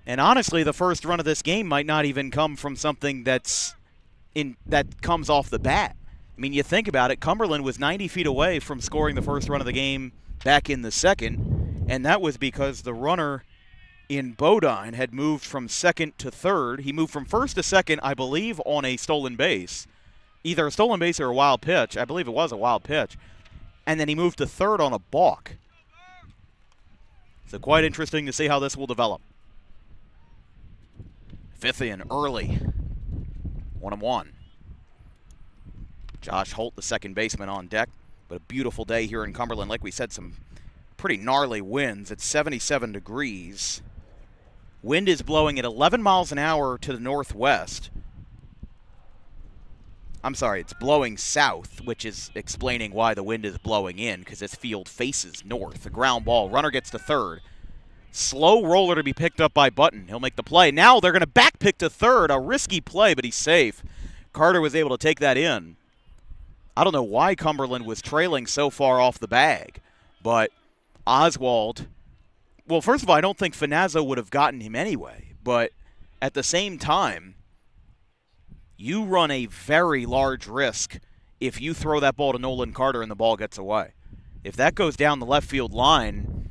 And honestly, the first run of this game might not even come from something that comes off the bat. I mean, you think about it, Cumberland was 90 feet away from scoring the first run of the game back in the second, and that was because the runner in Bodine had moved from second to third. He moved from first to second, I believe, on a stolen base. Either a stolen base or a wild pitch. I believe it was a wild pitch. And then he moved to third on a balk. So quite interesting to see how this will develop. Fithian early. 1-1. Josh Holt, the second baseman, on deck. But a beautiful day here in Cumberland. Like we said, some pretty gnarly winds. It's 77 degrees. Wind is blowing at 11 miles an hour to the northwest. I'm sorry, it's blowing south, which is explaining why the wind is blowing in, because this field faces north. The ground ball. Runner gets to third. Slow roller to be picked up by Button. He'll make the play. Now they're going to back pick to third. A risky play, but he's safe. Carter was able to take that in. I don't know why Cumberland was trailing so far off the bag, but Oswald, well, first of all, I don't think Finazzo would have gotten him anyway, but At the same time, you run a very large risk if you throw that ball to Nolan Carter and the ball gets away. If that goes down the left field line,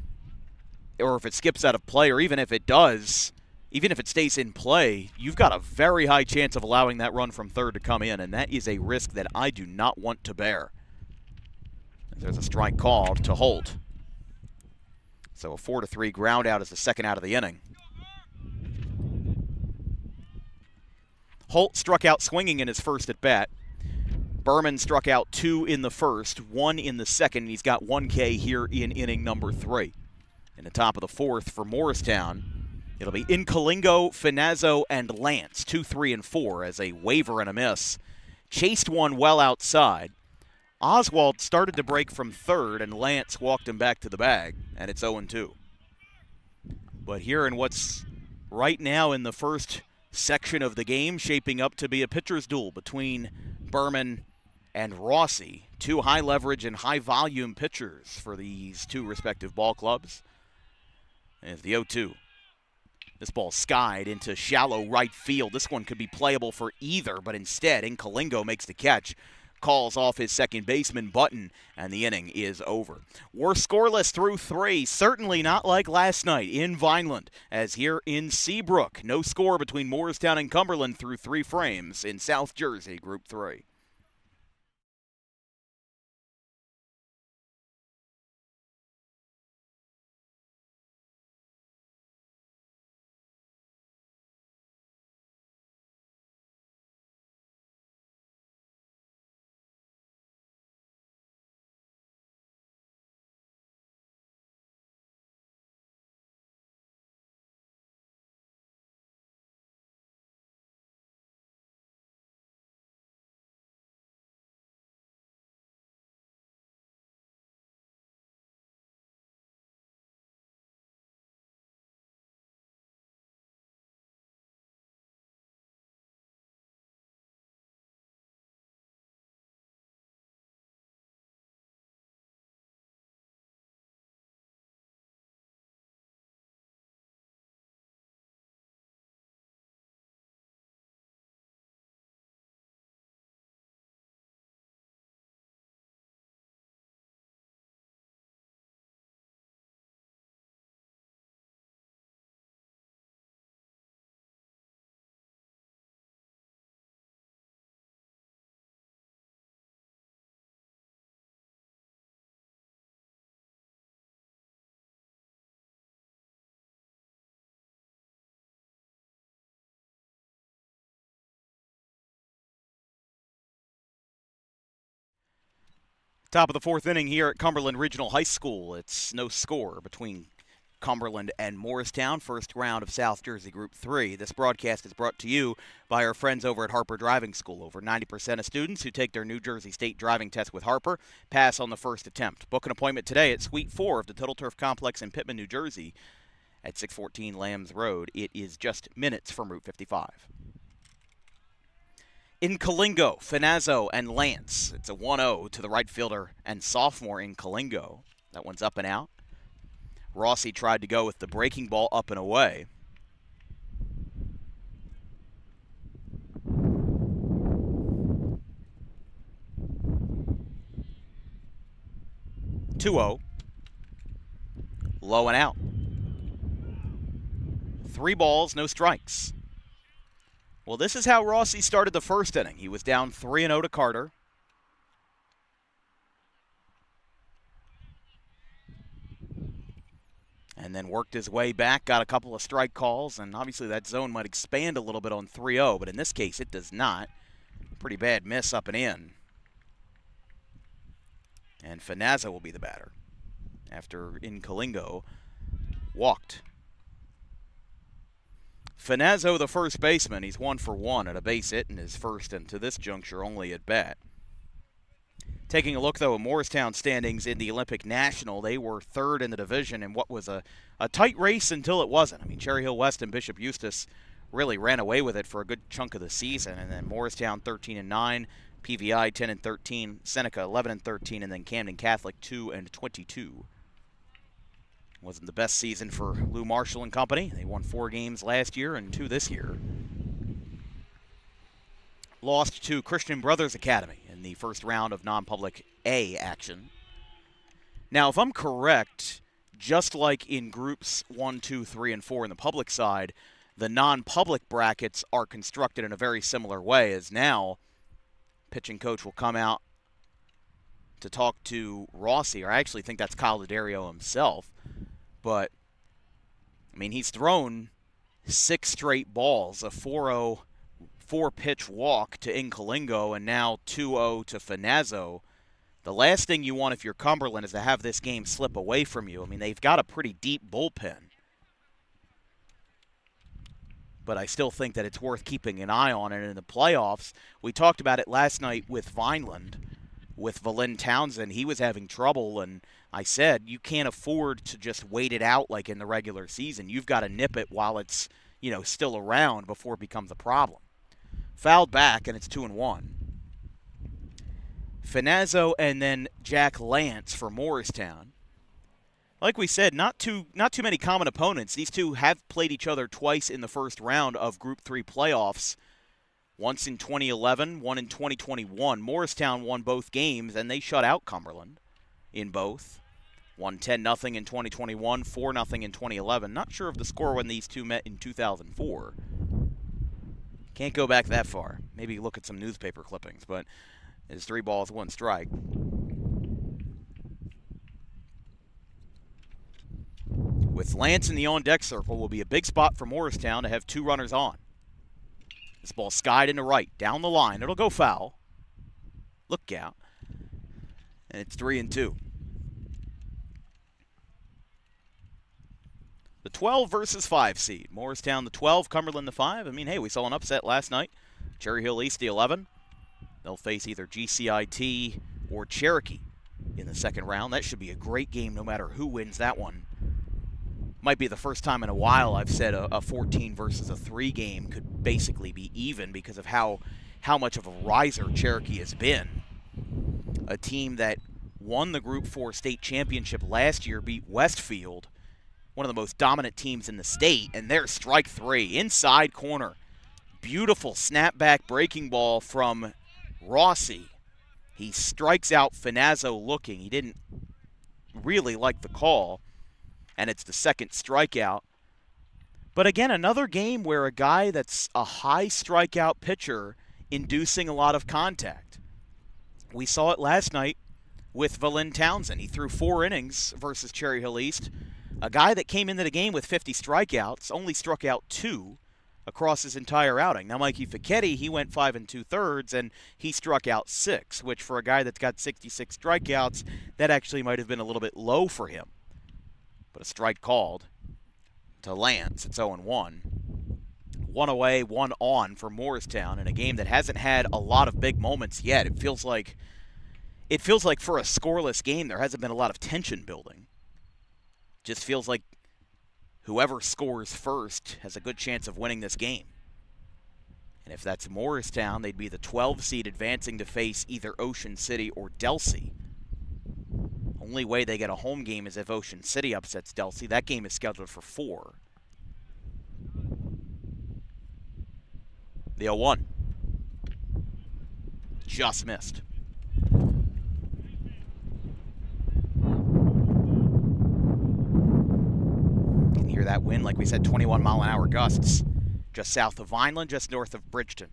or if it skips out of play, or even if it does, even if it stays in play, you've got a very high chance of allowing that run from third to come in, and that is a risk that I do not want to bear. There's a strike called to Holt. So a 4-3 ground out is the second out of the inning. Holt struck out swinging in his first at bat. Berman struck out 2 in the first, 1 in the second, and he's got 1 K here in inning number 3. In the top of the fourth for Moorestown, it'll be Incalingo, Finazzo, and Lance, 2, 3, and 4 as a waiver and a miss. Chased one well outside. Oswald started to break from third, and Lance walked him back to the bag, and it's 0-2. But here in what's right now in the first section of the game, shaping up to be a pitcher's duel between Berman and Rossi, 2 high-leverage and high-volume pitchers for these 2 respective ball clubs. And the 0-2. This ball skied into shallow right field. This one could be playable for either, but instead, Incalingo makes the catch, calls off his second baseman Button, and the inning is over. We're scoreless through 3, certainly not like last night in Vineland, as here in Seabrook, no score between Moorestown and Cumberland through 3 frames in South Jersey, Group 3. Top of the fourth inning here at Cumberland Regional High School. It's no score between Cumberland and Moorestown, first round of South Jersey Group 3. This broadcast is brought to you by our friends over at Harper Driving School. Over 90% of students who take their New Jersey State driving test with Harper pass on the first attempt. Book an appointment today at Suite 4 of the Total Turf Complex in Pittman, New Jersey at 614 Lambs Road. It is just minutes from Route 55. Incalingo, Finazzo, and Lance. It's a 1-0 to the right fielder and sophomore Incalingo. That one's up and out. Rossi tried to go with the breaking ball up and away. Two-0. Low and out. 3 balls, no strikes. Well, this is how Rossi started the first inning. He was down 3-0 to Carter. And then worked his way back, got a couple of strike calls, and obviously that zone might expand a little bit on 3-0, but in this case it does not. Pretty bad miss up and in. And Finazzo will be the batter after Incalingo walked. Finazzo, the first baseman, he's 1 for 1 at a base hit in his first and to this juncture only at bat. Taking a look, though, at Moorestown standings in the Olympic National, they were third in the division in what was a tight race until it wasn't. I mean, Cherry Hill West and Bishop Eustace really ran away with it for a good chunk of the season, and then Moorestown 13-9, PVI 10-13, Seneca 11-13, and then Camden Catholic 2-22. Wasn't the best season for Lou Marshall and company. They won 4 games last year and 2 this year. Lost to Christian Brothers Academy in the first round of non-public A action. Now, if I'm correct, just like in groups 1, 2, 3, and 4 in the public side, the non-public brackets are constructed in a very similar way, as now pitching coach will come out to talk to Rossi, or I actually think that's Kyle D'Addario himself. But, I mean, he's thrown 6 straight balls, a 4-0 4-pitch walk to Incalingo, and now 2-0 to Finazzo. The last thing you want if you're Cumberland is to have this game slip away from you. I mean, they've got a pretty deep bullpen. But I still think that it's worth keeping an eye on. And in the playoffs, we talked about it last night with Vineland, with Valin Townsend. He was having trouble, and I said you can't afford to just wait it out like in the regular season. You've got to nip it while it's, still around before it becomes a problem. Fouled back, and it's 2-1. Finazzo and then Jack Lance for Moorestown. Like we said, not too many common opponents. These two have played each other twice in the first round of Group 3 playoffs. Once in 2011, one in 2021. Moorestown won both games, and they shut out Cumberland in both. Won 10-0 in 2021, 4-0 in 2011. Not sure of the score when these two met in 2004. Can't go back that far. Maybe look at some newspaper clippings, but it's 3 balls, 1 strike. With Lance in the on-deck circle will be a big spot for Moorestown to have 2 runners on. This ball skied into right, down the line. It'll go foul. Look out. And it's 3-2. The 12 versus 5 seed. Moorestown the 12, Cumberland the 5. I mean, hey, we saw an upset last night. Cherry Hill East the 11. They'll face either GCIT or Cherokee in the second round. That should be a great game no matter who wins that one. Might be the first time in a while I've said a 14 versus a 3 game could basically be even because of how much of a riser Cherokee has been. A team that won the Group 4 state championship last year, beat Westfield, one of the most dominant teams in the state, and there's strike 3, inside corner. Beautiful snapback breaking ball from Rossi. He strikes out Finazzo looking. He didn't really like the call, and it's the second strikeout. But again, another game where a guy that's a high strikeout pitcher inducing a lot of contact. We saw it last night with Valin Townsend. He threw 4 innings versus Cherry Hill East. A guy that came into the game with 50 strikeouts only struck out 2 across his entire outing. Now, Mikey Fichetti, he went 5 2/3, and he struck out 6, which for a guy that's got 66 strikeouts, that actually might have been a little bit low for him. But a strike called to Lance. It's 0-1. 1 away, 1 on for Moorestown in a game that hasn't had a lot of big moments yet. It feels like for a scoreless game there hasn't been a lot of tension building. Just feels like whoever scores first has a good chance of winning this game. And if that's Moorestown, they'd be the 12 seed advancing to face either Ocean City or Delsea. Only way they get a home game is if Ocean City upsets Delsea. That game is scheduled for 4. The 0-1. Just missed. Hear that wind, like we said, 21-mile-an-hour gusts. Just south of Vineland, just north of Bridgeton.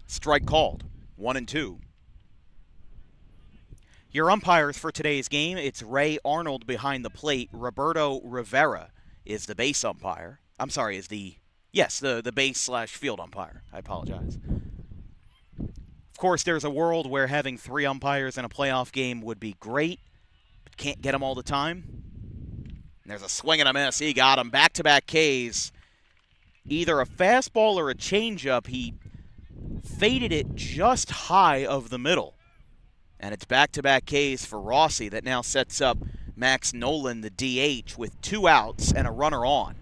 Strike called. 1-2. Your umpires for today's game, it's Ray Arnold behind the plate. Roberto Rivera is the base umpire. I'm sorry, is the base/field umpire. I apologize. Of course, there's a world where having 3 umpires in a playoff game would be great, but can't get them all the time. And there's a swing and a miss. He got him. Back-to-back Ks. Either a fastball or a changeup. He faded it just high of the middle. And it's back-to-back Ks for Rossi that now sets up Max Nolan, the DH, with 2 outs and a runner on.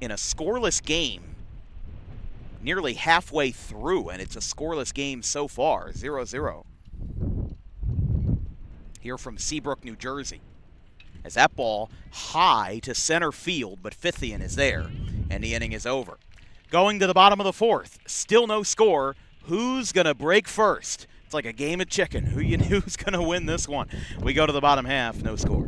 In a scoreless game, nearly halfway through, and it's a scoreless game so far, 0-0. here from Seabrook, New Jersey. As that ball high to center field, but Fithian is there, and the inning is over. Going to the bottom of the fourth, still no score. Who's going to break first? It's like a game of chicken. Who's going to win this one? We go to the bottom half, no score.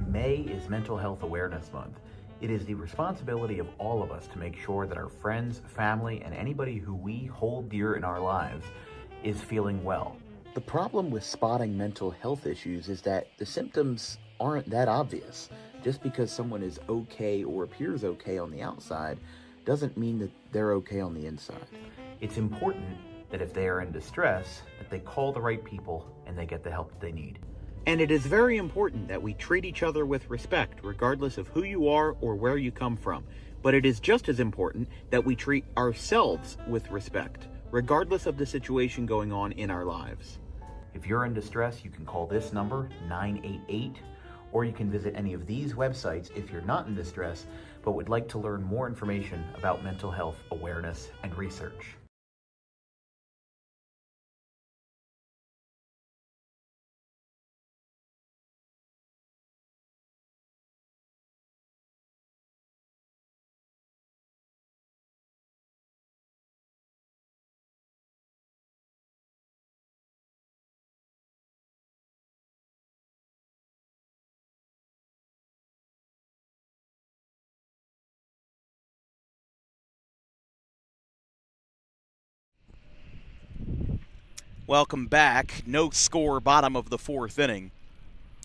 May is Mental Health Awareness Month. It is the responsibility of all of us to make sure that our friends, family, and anybody who we hold dear in our lives is feeling well. The problem with spotting mental health issues is that the symptoms aren't that obvious. Just because someone is okay or appears okay on the outside doesn't mean that they're okay on the inside. It's important that if they are in distress, that they call the right people and they get the help that they need. And it is very important that we treat each other with respect, regardless of who you are or where you come from. But it is just as important that we treat ourselves with respect, regardless of the situation going on in our lives. If you're in distress, you can call this number, 988, or you can visit any of these websites if you're not in distress, but would like to learn more information about mental health awareness and research. Welcome back. No score, bottom of the fourth inning.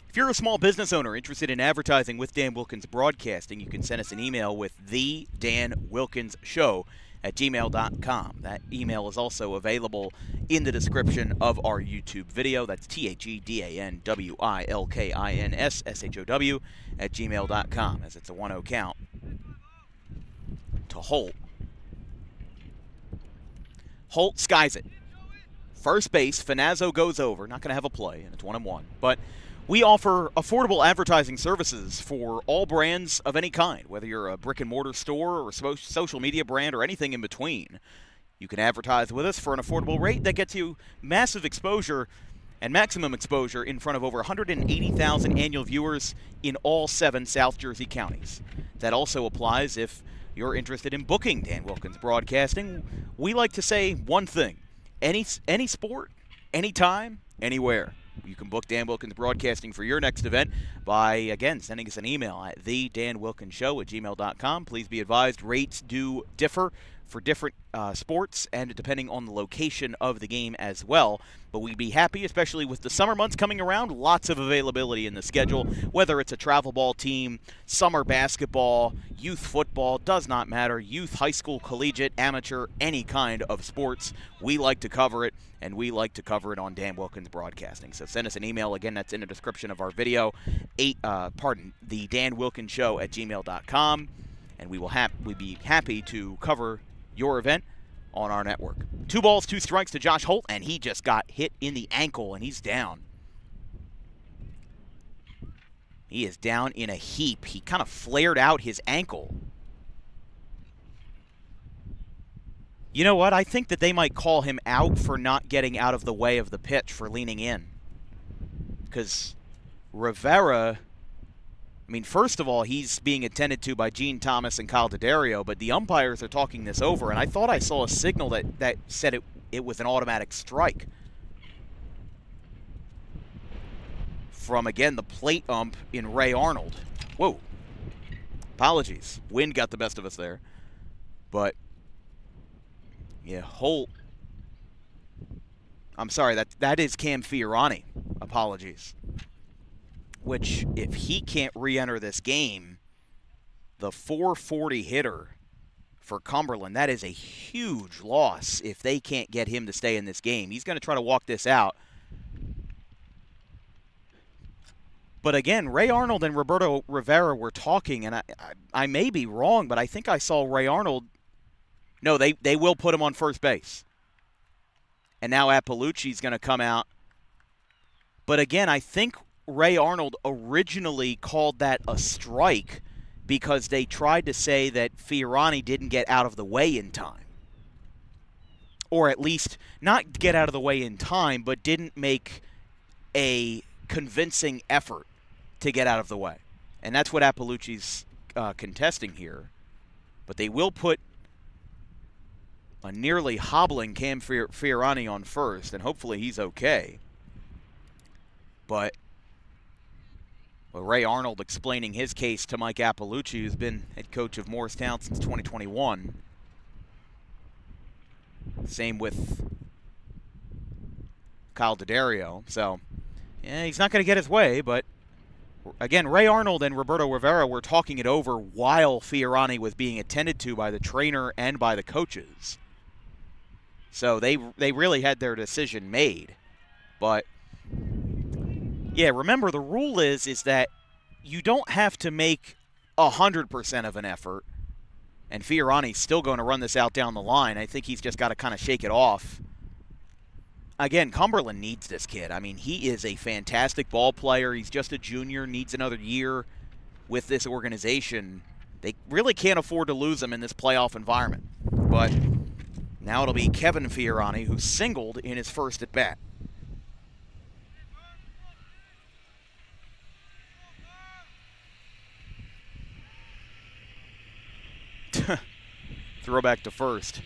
If you're a small business owner interested in advertising with Dan Wilkins Broadcasting, you can send us an email with thedanwilkinsshow@gmail.com. That email is also available in the description of our YouTube video. That's thedanwilkinsshow@gmail.com, as it's a 1-0 count to Holt. Holt skies it. First base, Finazzo goes over. Not going to have a play, and it's 1-1. But we offer affordable advertising services for all brands of any kind, whether you're a brick-and-mortar store or a social media brand or anything in between. You can advertise with us for an affordable rate that gets you massive exposure and maximum exposure in front of over 180,000 annual viewers in all 7 South Jersey counties. That also applies if you're interested in booking Dan Wilkins Broadcasting. We like to say one thing. Any sport, anytime, anywhere. You can book Dan Wilkins Broadcasting for your next event by, again, sending us an email at thedanwilkinsshow@gmail.com. Please be advised, rates do differ for different sports and depending on the location of the game as well. But we'd be happy, especially with the summer months coming around, lots of availability in the schedule, whether it's a travel ball team, summer basketball, youth football, does not matter, youth, high school, collegiate, amateur, any kind of sports. We like to cover it, and we like to cover it on Dan Wilkins Broadcasting. So send us an email, again, that's in the description of our video, thedanwilkinsshow@gmail.com, and we'd be happy to cover your event on our network. 2 balls, 2 strikes to Josh Holt, and he just got hit in the ankle, and he's down. He is down in a heap. He kind of flared out his ankle. You know what? I think that they might call him out for not getting out of the way of the pitch, for leaning in. Because Rivera, I mean, first of all, he's being attended to by Gene Thomas and Kyle D'Addario, but the umpires are talking this over, and I thought I saw a signal that said it was an automatic strike. From, again, the plate ump in Ray Arnold. Whoa. Apologies. Wind got the best of us there. But, yeah, Holt. I'm sorry, that is Cam Fiorani. Apologies. Which, if he can't re-enter this game, the 440 hitter for Cumberland, that is a huge loss if they can't get him to stay in this game. He's going to try to walk this out. But again, Ray Arnold and Roberto Rivera were talking, and I may be wrong, but I think I saw Ray Arnold. No, they will put him on first base. And now Appalucci's going to come out. But again, I think Ray Arnold originally called that a strike because they tried to say that Fiorani didn't get out of the way in time. Or at least not get out of the way in time, but didn't make a convincing effort to get out of the way. And that's what Appalucci's contesting here. But they will put a nearly hobbling Cam Fiorani on first, and hopefully he's okay. But Ray Arnold explaining his case to Mike Appalucci, who's been head coach of Moorestown since 2021. Same with Kyle D'Addario. So, yeah, he's not going to get his way, but again, Ray Arnold and Roberto Rivera were talking it over while Fiorani was being attended to by the trainer and by the coaches. So they really had their decision made. But, yeah, remember the rule is that you don't have to make 100% of an effort. And Fiorani's still going to run this out down the line. I think he's just got to kind of shake it off. Again, Cumberland needs this kid. I mean, he is a fantastic ball player. He's just a junior, needs another year with this organization. They really can't afford to lose him in this playoff environment. But now it'll be Kevin Fiorani, who singled in his first at-bat. Throwback to first.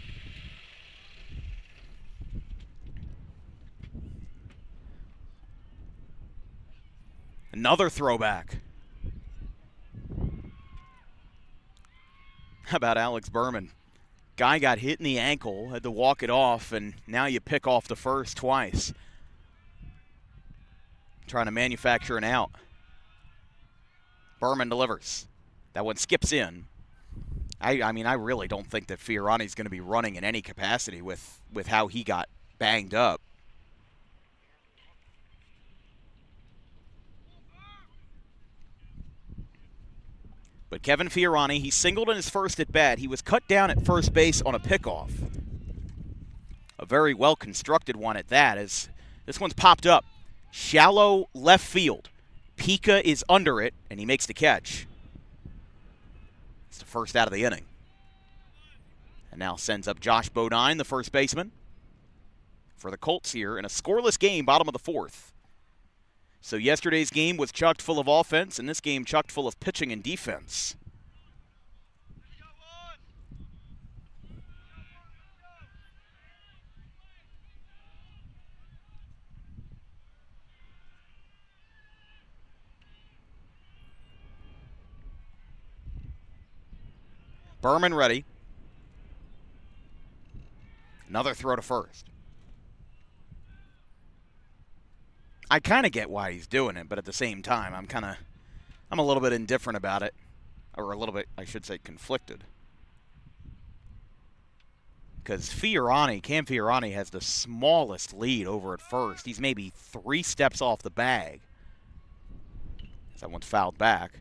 Another throwback. How about Alex Berman? Guy got hit in the ankle, had to walk it off, and now you pick off the first twice. Trying to manufacture an out. Berman delivers. That one skips in. I mean, I really don't think that Fiorani's going to be running in any capacity with how he got banged up. But Kevin Fiorani, he singled in his first at-bat. He was cut down at first base on a pickoff. A very well-constructed one at that, as this one's popped up. Shallow left field. Pika is under it, and he makes the catch. It's the first out of the inning. And now sends up Josh Bodine, the first baseman, for the Colts here in a scoreless game, bottom of the fourth. So yesterday's game was chocked full of offense, and this game chocked full of pitching and defense. Berman ready. Another throw to first. I kind of get why he's doing it, but at the same time, I'm a little bit indifferent about it. Or a little bit, I should say, conflicted. Because Cam Fiorani has the smallest lead over at first. He's maybe 3 steps off the bag. That one's fouled back.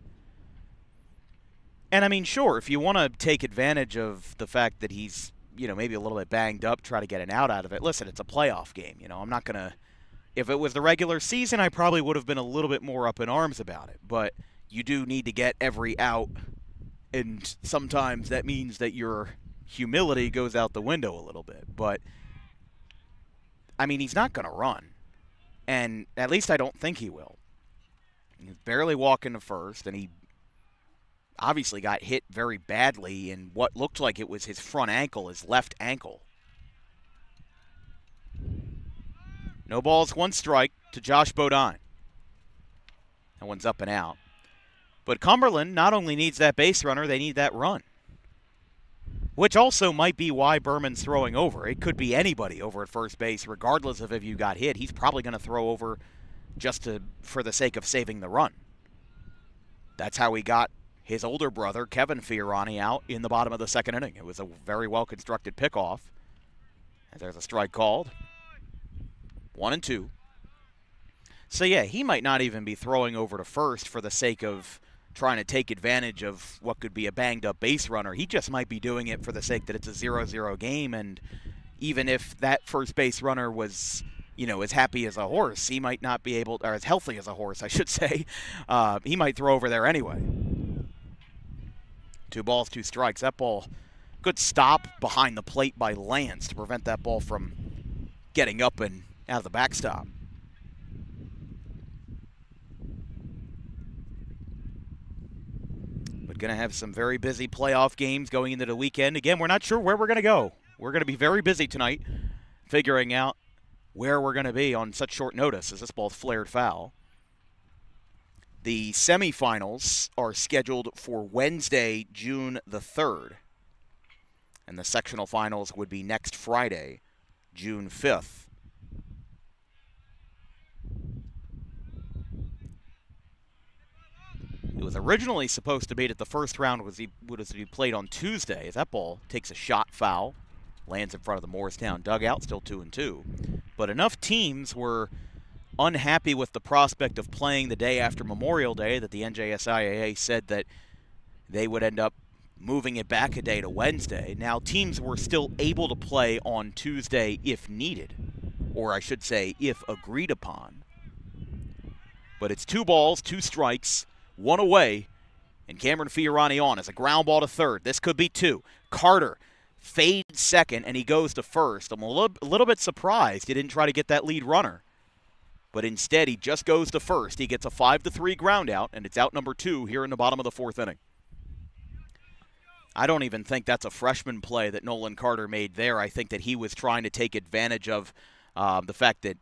And, I mean, sure, if you want to take advantage of the fact that he's, maybe a little bit banged up, try to get an out of it. Listen, it's a playoff game. I'm not going to – if it was the regular season, I probably would have been a little bit more up in arms about it. But you do need to get every out, and sometimes that means that your humility goes out the window a little bit. But, I mean, he's not going to run. And at least I don't think he will. He's barely walking to first, and he obviously got hit very badly in what looked like it was his front ankle, his left ankle. No balls, 1 strike to Josh Bodine. That one's up and out. But Cumberland not only needs that base runner, they need that run. Which also might be why Berman's throwing over. It could be anybody over at first base, regardless of if you got hit. He's probably going to throw over just for the sake of saving the run. That's how he got his older brother, Kevin Fiorani, out in the bottom of the second inning. It was a very well-constructed pickoff. And there's a strike called. 1-2. So, yeah, he might not even be throwing over to first for the sake of trying to take advantage of what could be a banged-up base runner. He just might be doing it for the sake that it's a 0-0 game, and even if that first base runner was, as happy as a horse, he might not be able, or as healthy as a horse, I should say, he might throw over there anyway. 2 balls, 2 strikes. That ball, good stop behind the plate by Lance to prevent that ball from getting up and out of the backstop. But going to have some very busy playoff games going into the weekend. Again, we're not sure where we're going to go. We're going to be very busy tonight figuring out where we're going to be on such short notice as this ball flared foul. The semifinals are scheduled for Wednesday, June the 3rd. And the sectional finals would be next Friday, June 5th. It was originally supposed to be that the first round was to be played on Tuesday. That ball takes a shot foul, lands in front of the Moorestown dugout, still 2-2. But enough teams were unhappy with the prospect of playing the day after Memorial Day that the NJSIAA said that they would end up moving it back a day to Wednesday. Now, teams were still able to play on Tuesday if needed, or I should say if agreed upon. But it's 2 balls, 2 strikes, 1 away, and Cameron Fiorani on as a ground ball to third. This could be 2. Carter fades second, and he goes to first. I'm a little bit surprised he didn't try to get that lead runner. But instead, he just goes to first. He gets a 5-3 ground out, and it's out number 2 here in the bottom of the 4th inning. I don't even think that's a freshman play that Nolan Carter made there. I think that he was trying to take advantage of the fact that,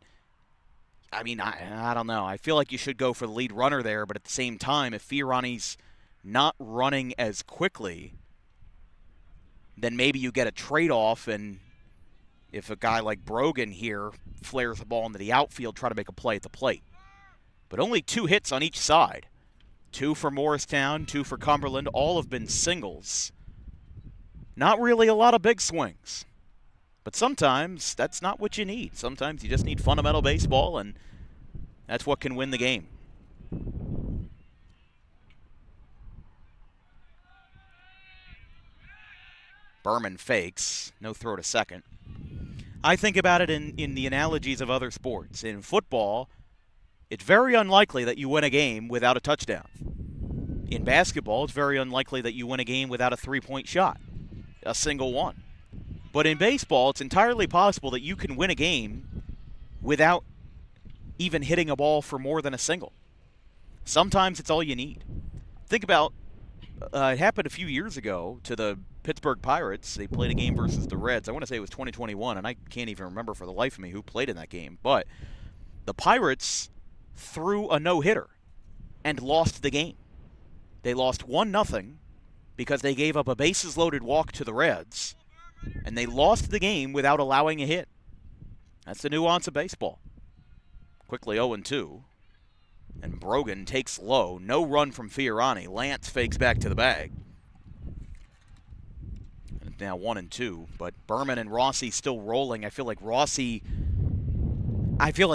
I don't know. I feel like you should go for the lead runner there, but at the same time, if Fiorani's not running as quickly, then maybe you get a trade-off, and if a guy like Brogan here flares the ball into the outfield, try to make a play at the plate. But only 2 hits on each side. 2 for Morristown, 2 for Cumberland. All have been singles. Not really a lot of big swings. But sometimes that's not what you need. Sometimes you just need fundamental baseball, and that's what can win the game. Berman fakes. No throw to second. I think about it in the analogies of other sports. In football, it's very unlikely that you win a game without a touchdown. In basketball, it's very unlikely that you win a game without a 3-point shot, a single one. But in baseball, it's entirely possible that you can win a game without even hitting a ball for more than a single. Sometimes it's all you need. Think about, it happened a few years ago to the Pittsburgh Pirates. They played a game versus the Reds. I want to say it was 2021, and I can't even remember for the life of me who played in that game. But the Pirates threw a no-hitter and lost the game. They lost 1-0 because they gave up a bases-loaded walk to the Reds, and they lost the game without allowing a hit. That's the nuance of baseball. Quickly 0-2, and Brogan takes low. No run from Fiorani. Lance fakes back to the bag. And now 1-2, but Berman and Rossi still rolling. I feel like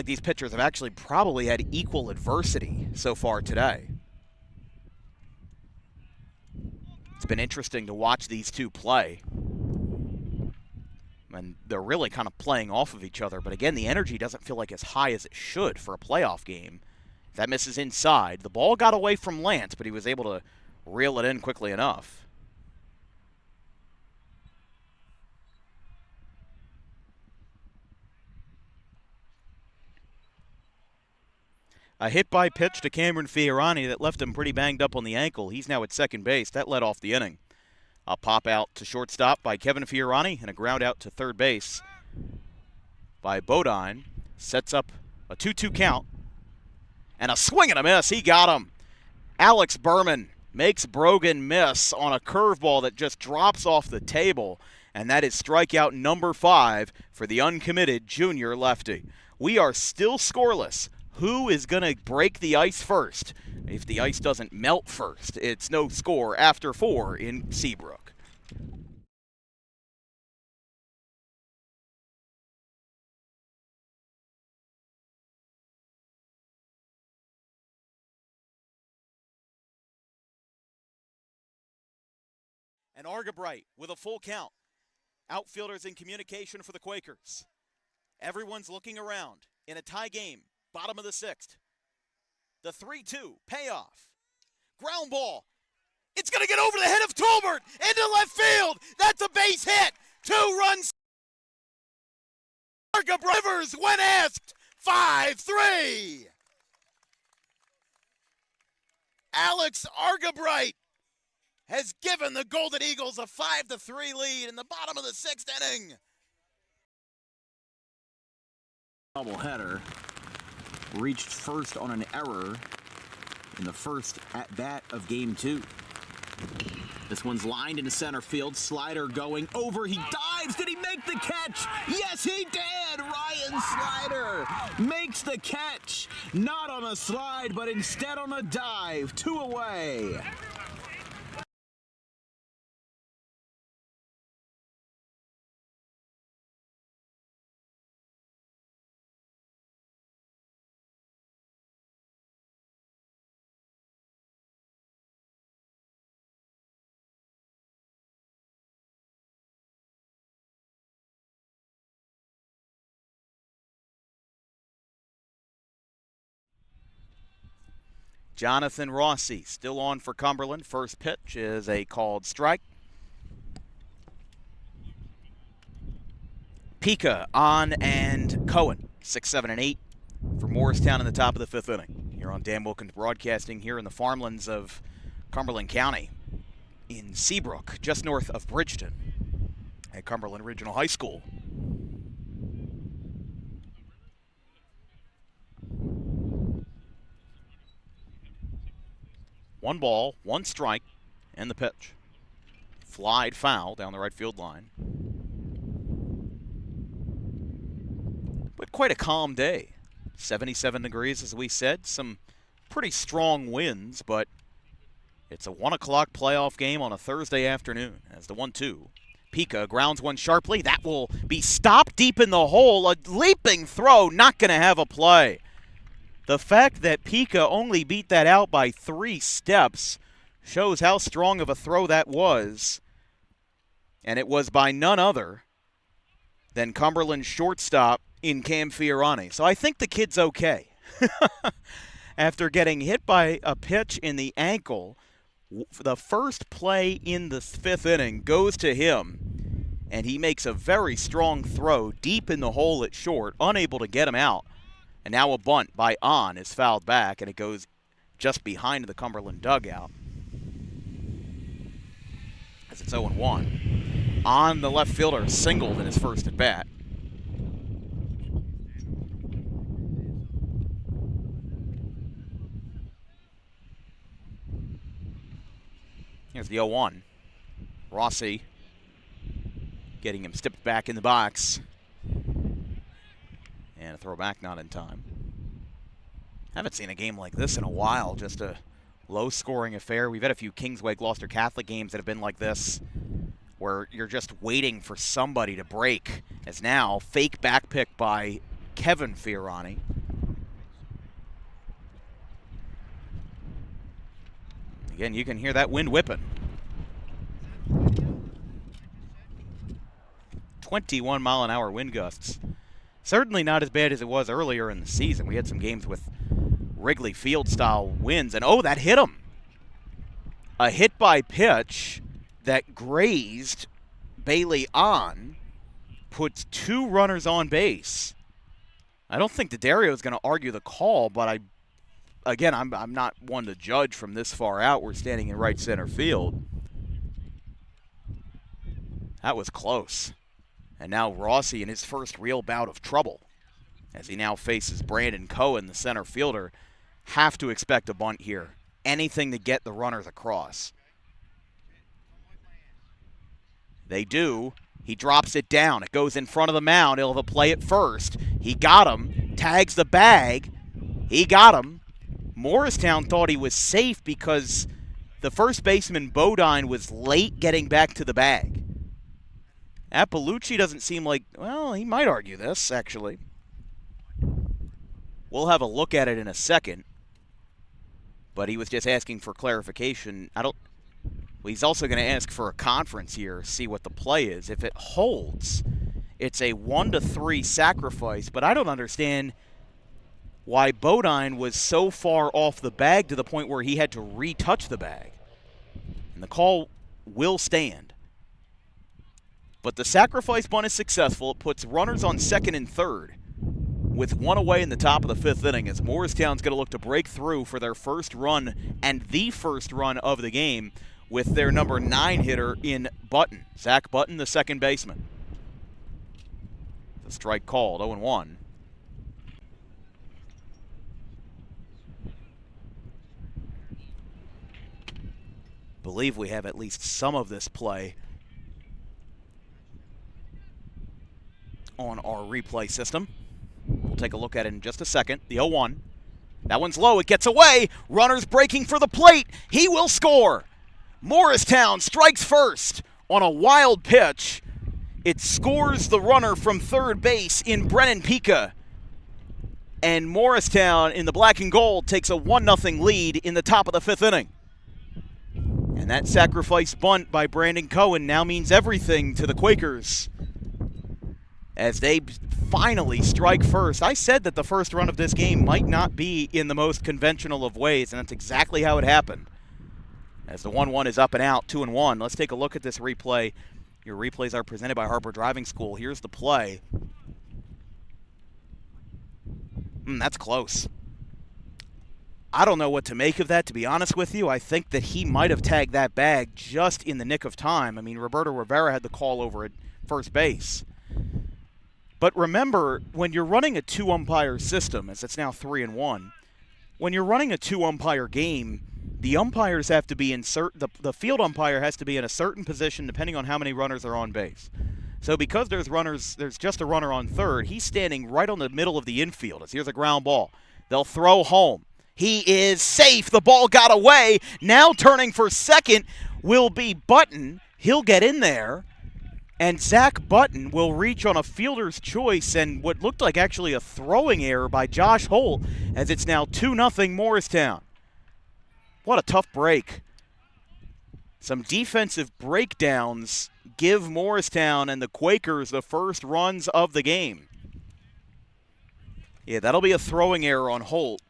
these pitchers have actually probably had equal adversity so far today. It's been interesting to watch these two play. And they're really kind of playing off of each other. But again, the energy doesn't feel like as high as it should for a playoff game. That misses inside. The ball got away from Lance, but he was able to reel it in quickly enough. A hit-by-pitch to Cameron Fiorani that left him pretty banged up on the ankle. He's now at second base. That led off the inning. A pop out to shortstop by Kevin Fiorani and a ground out to third base by Bodine. Sets up a 2-2 count. And a swing and a miss. He got him. Alex Berman makes Brogan miss on a curveball that just drops off the table. And that is strikeout number 5 for the uncommitted junior lefty. We are still scoreless. Who is going to break the ice first? If the ice doesn't melt first, it's no score after 4 in Seabrook. And Argabright with a full count. Outfielders in communication for the Quakers. Everyone's looking around in a tie game. Bottom of the 6th. The 3-2 payoff. Ground ball. It's going to get over the head of Tolbert into left field. That's a base hit. 2 runs. Rivers, when asked, 5-3. Alex Argabright has given the Golden Eagles a 5-3 lead in the bottom of the 6th inning. Doubleheader reached first on an error in the first at-bat of Game 2. This one's lined into center field. Slider going over. He dives. Did he make the catch? Yes, he did. Ryan Slider makes the catch. Not on a slide, but instead on a dive. 2 away. Jonathan Rossi still on for Cumberland. First pitch is a called strike. Pika on and Cohen, 6, 7, and 8 for Moorestown in the top of the 5th inning. Here on Dan Wilkins Broadcasting here in the farmlands of Cumberland County in Seabrook, just north of Bridgeton at Cumberland Regional High School. One ball, 1 strike, and the pitch. Flied foul down the right field line. But quite a calm day. 77 degrees, as we said. Some pretty strong winds, but it's a 1 o'clock playoff game on a Thursday afternoon as the 1-2. Pika grounds one sharply. That will be stopped deep in the hole. A leaping throw, not going to have a play. The fact that Pika only beat that out by 3 steps shows how strong of a throw that was. And it was by none other than Cumberland's shortstop in Cam Fiorani. So I think the kid's okay. After getting hit by a pitch in the ankle, the first play in the 5th inning goes to him, and he makes a very strong throw deep in the hole at short, unable to get him out. And now a bunt by On is fouled back, and it goes just behind the Cumberland dugout. As it's 0-1. On, the left fielder, singled in his first at bat. Here's the 0-1. Rossi getting him stepped back in the box. And a throwback not in time. Haven't seen a game like this in a while. Just a low-scoring affair. We've had a few Kingsway Gloucester Catholic games that have been like this, where you're just waiting for somebody to break. As now, fake back pick by Kevin Fiorani. Again, you can hear that wind whipping. 21-mile-an-hour wind gusts. Certainly not as bad as it was earlier in the season. We had some games with Wrigley Field-style winds, and oh, that hit him. A hit by pitch that grazed Bailey On, puts 2 runners on base. I don't think D'Addario is going to argue the call, but I'm not one to judge from this far out. We're standing in right center field. That was close. And now Rossi in his first real bout of trouble, as he now faces Brandon Cohen, the center fielder. Have to expect a bunt here. Anything to get the runners across. They do. He drops it down. It goes in front of the mound. He'll have a play at first. He got him. Tags the bag. He got him. Morristown thought he was safe because the first baseman, Bodine, was late getting back to the bag. Appalucci doesn't seem like, well, he might argue this, actually. We'll have a look at it in a second. But he was just asking for clarification. Well, he's also going to ask for a conference here, see what the play is. If it holds, it's a 1-3 sacrifice, but I don't understand why Bodine was so far off the bag to the point where he had to retouch the bag. And the call will stand. But the sacrifice bunt is successful. It puts runners on second and third with one away in the top of the fifth inning, as Moorestown's going to look to break through for their first run and the first run of the game with their number 9 hitter in Button. Zach Button, the second baseman. The strike called, 0-1. Believe we have at least some of this play on our replay system. We'll take a look at it in just a second. The 0-1. That one's low. It gets away. Runners breaking for the plate. He will score. Moorestown strikes first on a wild pitch. It scores the runner from third base in Brennan Pica. And Moorestown in the black and gold takes a 1-0 lead in the top of the fifth inning. And that sacrifice bunt by Brandon Cohen now means everything to the Quakers as they finally strike first. I said that the first run of this game might not be in the most conventional of ways, and that's exactly how it happened. As the 1-1 is up and out, 2-1. Let's take a look at this replay. Your replays are presented by Harper Driving School. Here's the play. That's close. I don't know what to make of that, to be honest with you. I think that he might have tagged that bag just in the nick of time. I mean, Roberto Rivera had the call over at first base. But remember, when you're running a 2-umpire system, as it's now 3-1, when you're running a 2-umpire game, the umpires have to be in the field umpire has to be in a certain position depending on how many runners are on base. So because there's just a runner on third, he's standing right on the middle of the infield. As here's a ground ball. They'll throw home. He is safe. The ball got away. Now turning for second will be Button. He'll get in there. And Zach Button will reach on a fielder's choice and what looked like actually a throwing error by Josh Holt, as it's now 2-0 Moorestown. What a tough break. Some defensive breakdowns give Moorestown and the Quakers the first runs of the game. Yeah, that'll be a throwing error on Holt.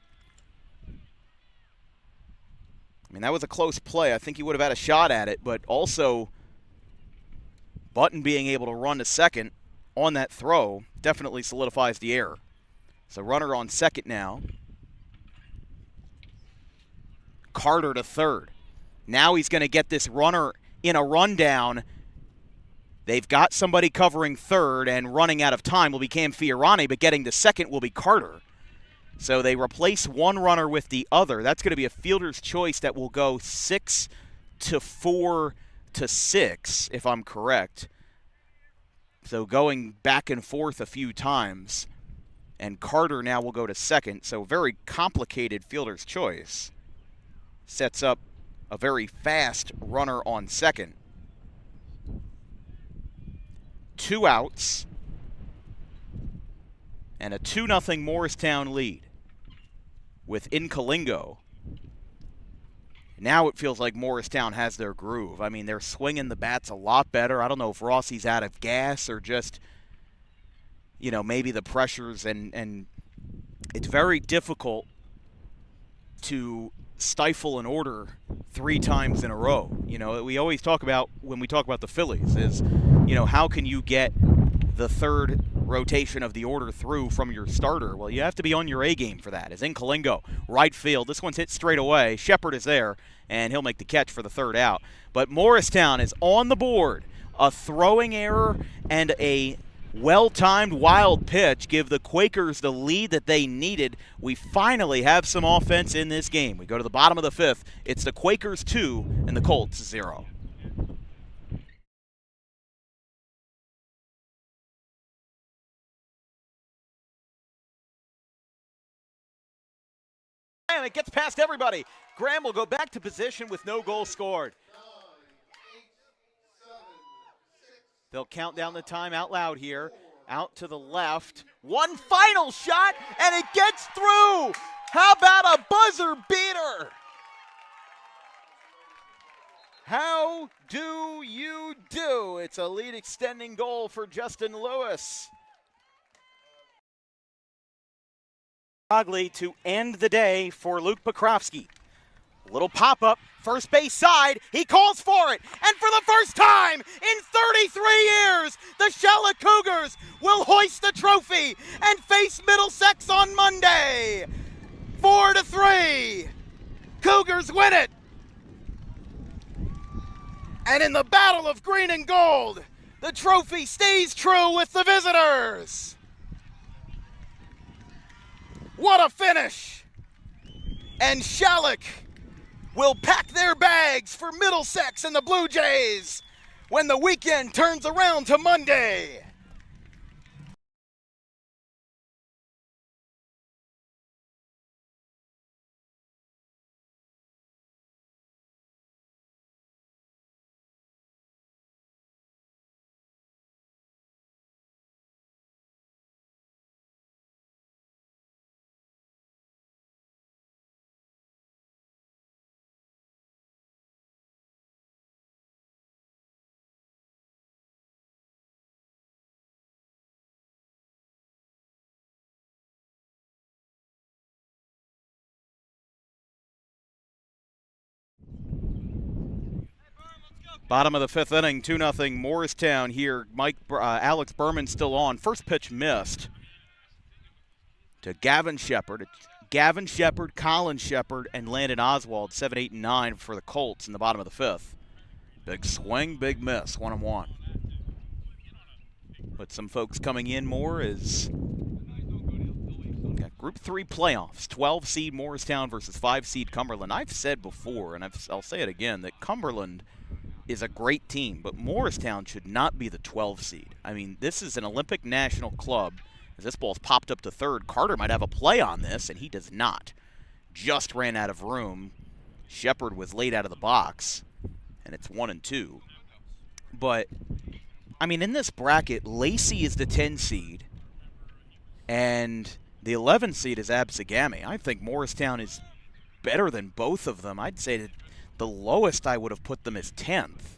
I mean, that was a close play. I think he would have had a shot at it, but also Button being able to run to second on that throw definitely solidifies the error. So runner on second now. Carter to third. Now he's going to get this runner in a rundown. They've got somebody covering third, and running out of time will be Cam Fiorani, but getting to second will be Carter. So they replace one runner with the other. That's going to be a fielder's choice that will go 6-4 to 6, if I'm correct. So going back and forth a few times. And Carter now will go to second. So very complicated fielder's choice. Sets up a very fast runner on second. 2 outs. And a 2-0 Moorestown lead with Incalingo. Now it feels like Moorestown has their groove. I mean, they're swinging the bats a lot better. I don't know if Rossi's out of gas or just, you know, maybe the pressures. And it's very difficult to stifle an order 3 times in a row. You know, we always talk about, when we talk about the Phillies, is, you know, how can you get the third rotation of the order through from your starter? Well, you have to be on your A game for that. As Incalingo, right field. This one's hit straight away. Shepard is there, and he'll make the catch for the third out. But Moorestown is on the board. A throwing error and a well-timed wild pitch give the Quakers the lead that they needed. We finally have some offense in this game. We go to the bottom of the fifth. It's the Quakers 2 and the Colts 0. And it gets past everybody. Graham will go back to position with no goal scored. They'll count down the time out loud here. Out to the left. One final shot, and it gets through. How about a buzzer beater? How do you do? It's a lead extending goal for Justin Lewis. To end the day for Luke Pokrovsky. Little pop-up, first base side, he calls for it, and for the first time in 33 years, the Charlotte Cougars will hoist the trophy and face Middlesex on Monday. 4-3, Cougars win it. And in the battle of green and gold, the trophy stays true with the visitors. What a finish! And Shalleck will pack their bags for Middlesex and the Blue Jays when the weekend turns around to Monday. Bottom of the fifth inning, 2-0 Moorestown here. Alex Berman still on. First pitch missed to Gavin Shepard. It's Gavin Shepard, Colin Shepard, and Landon Oswald, 7, 8, and 9 for the Colts in the bottom of the fifth. Big swing, big miss, 1-1. But some folks coming in more is got Group 3 playoffs, 12 seed Moorestown versus 5 seed Cumberland. I've said before, and I'll say it again, that Cumberland is a great team, but Moorestown should not be the 12 seed. I mean, this is an Olympic national club. As this ball's popped up to third, Carter might have a play on this, and he does not. Just ran out of room. Shepard was late out of the box, and it's 1-2. But, I mean, in this bracket, Lacey is the 10 seed, and the 11 seed is Absegami. I think Moorestown is better than both of them. I'd say that the lowest I would have put them is 10th.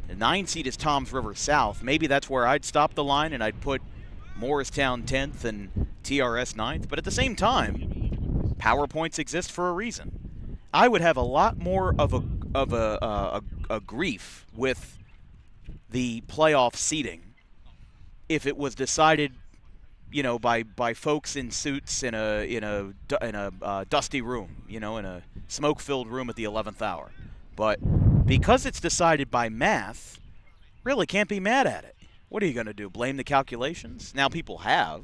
The 9 seed is Toms River South. Maybe that's where I'd stop the line, and I'd put Moorestown 10th and TRS 9th. But at the same time, power points exist for a reason. I would have a lot more of a grief with the playoff seeding if it was decided, you know, by folks in suits in a dusty room, you know, in a smoke-filled room at the 11th hour. But because it's decided by math, really can't be mad at it. What are you going to do, blame the calculations? Now people have.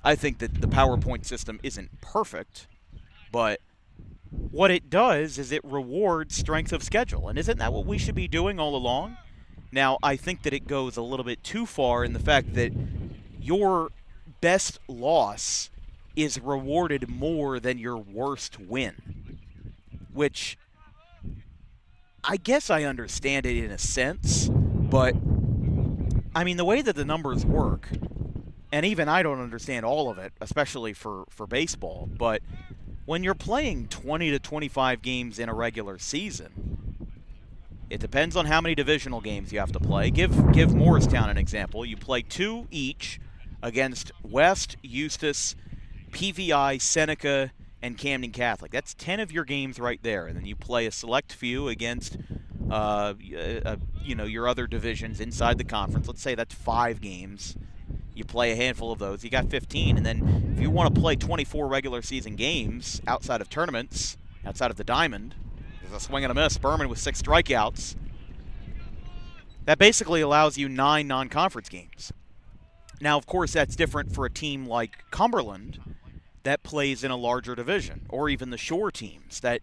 I think that the PowerPoint system isn't perfect, but what it does is it rewards strength of schedule. And isn't that what we should be doing all along? Now, I think that it goes a little bit too far in the fact that your best loss is rewarded more than your worst win, which I guess I understand it in a sense, but I mean, the way that the numbers work, and even I don't understand all of it, especially for baseball, but when you're playing 20 to 25 games in a regular season, it depends on how many divisional games you have to play. Give Morristown an example. You play 2 each against West, Eustis, PVI, Seneca, and Camden Catholic. That's 10 of your games right there. And then you play a select few against your other divisions inside the conference. Let's say that's 5 games. You play a handful of those. You got 15. And then if you want to play 24 regular season games outside of tournaments, outside of the Diamond, there's a swing and a miss. Berman with 6 strikeouts. That basically allows you 9 non-conference games. Now, of course, that's different for a team like Cumberland that plays in a larger division, or even the Shore teams. That,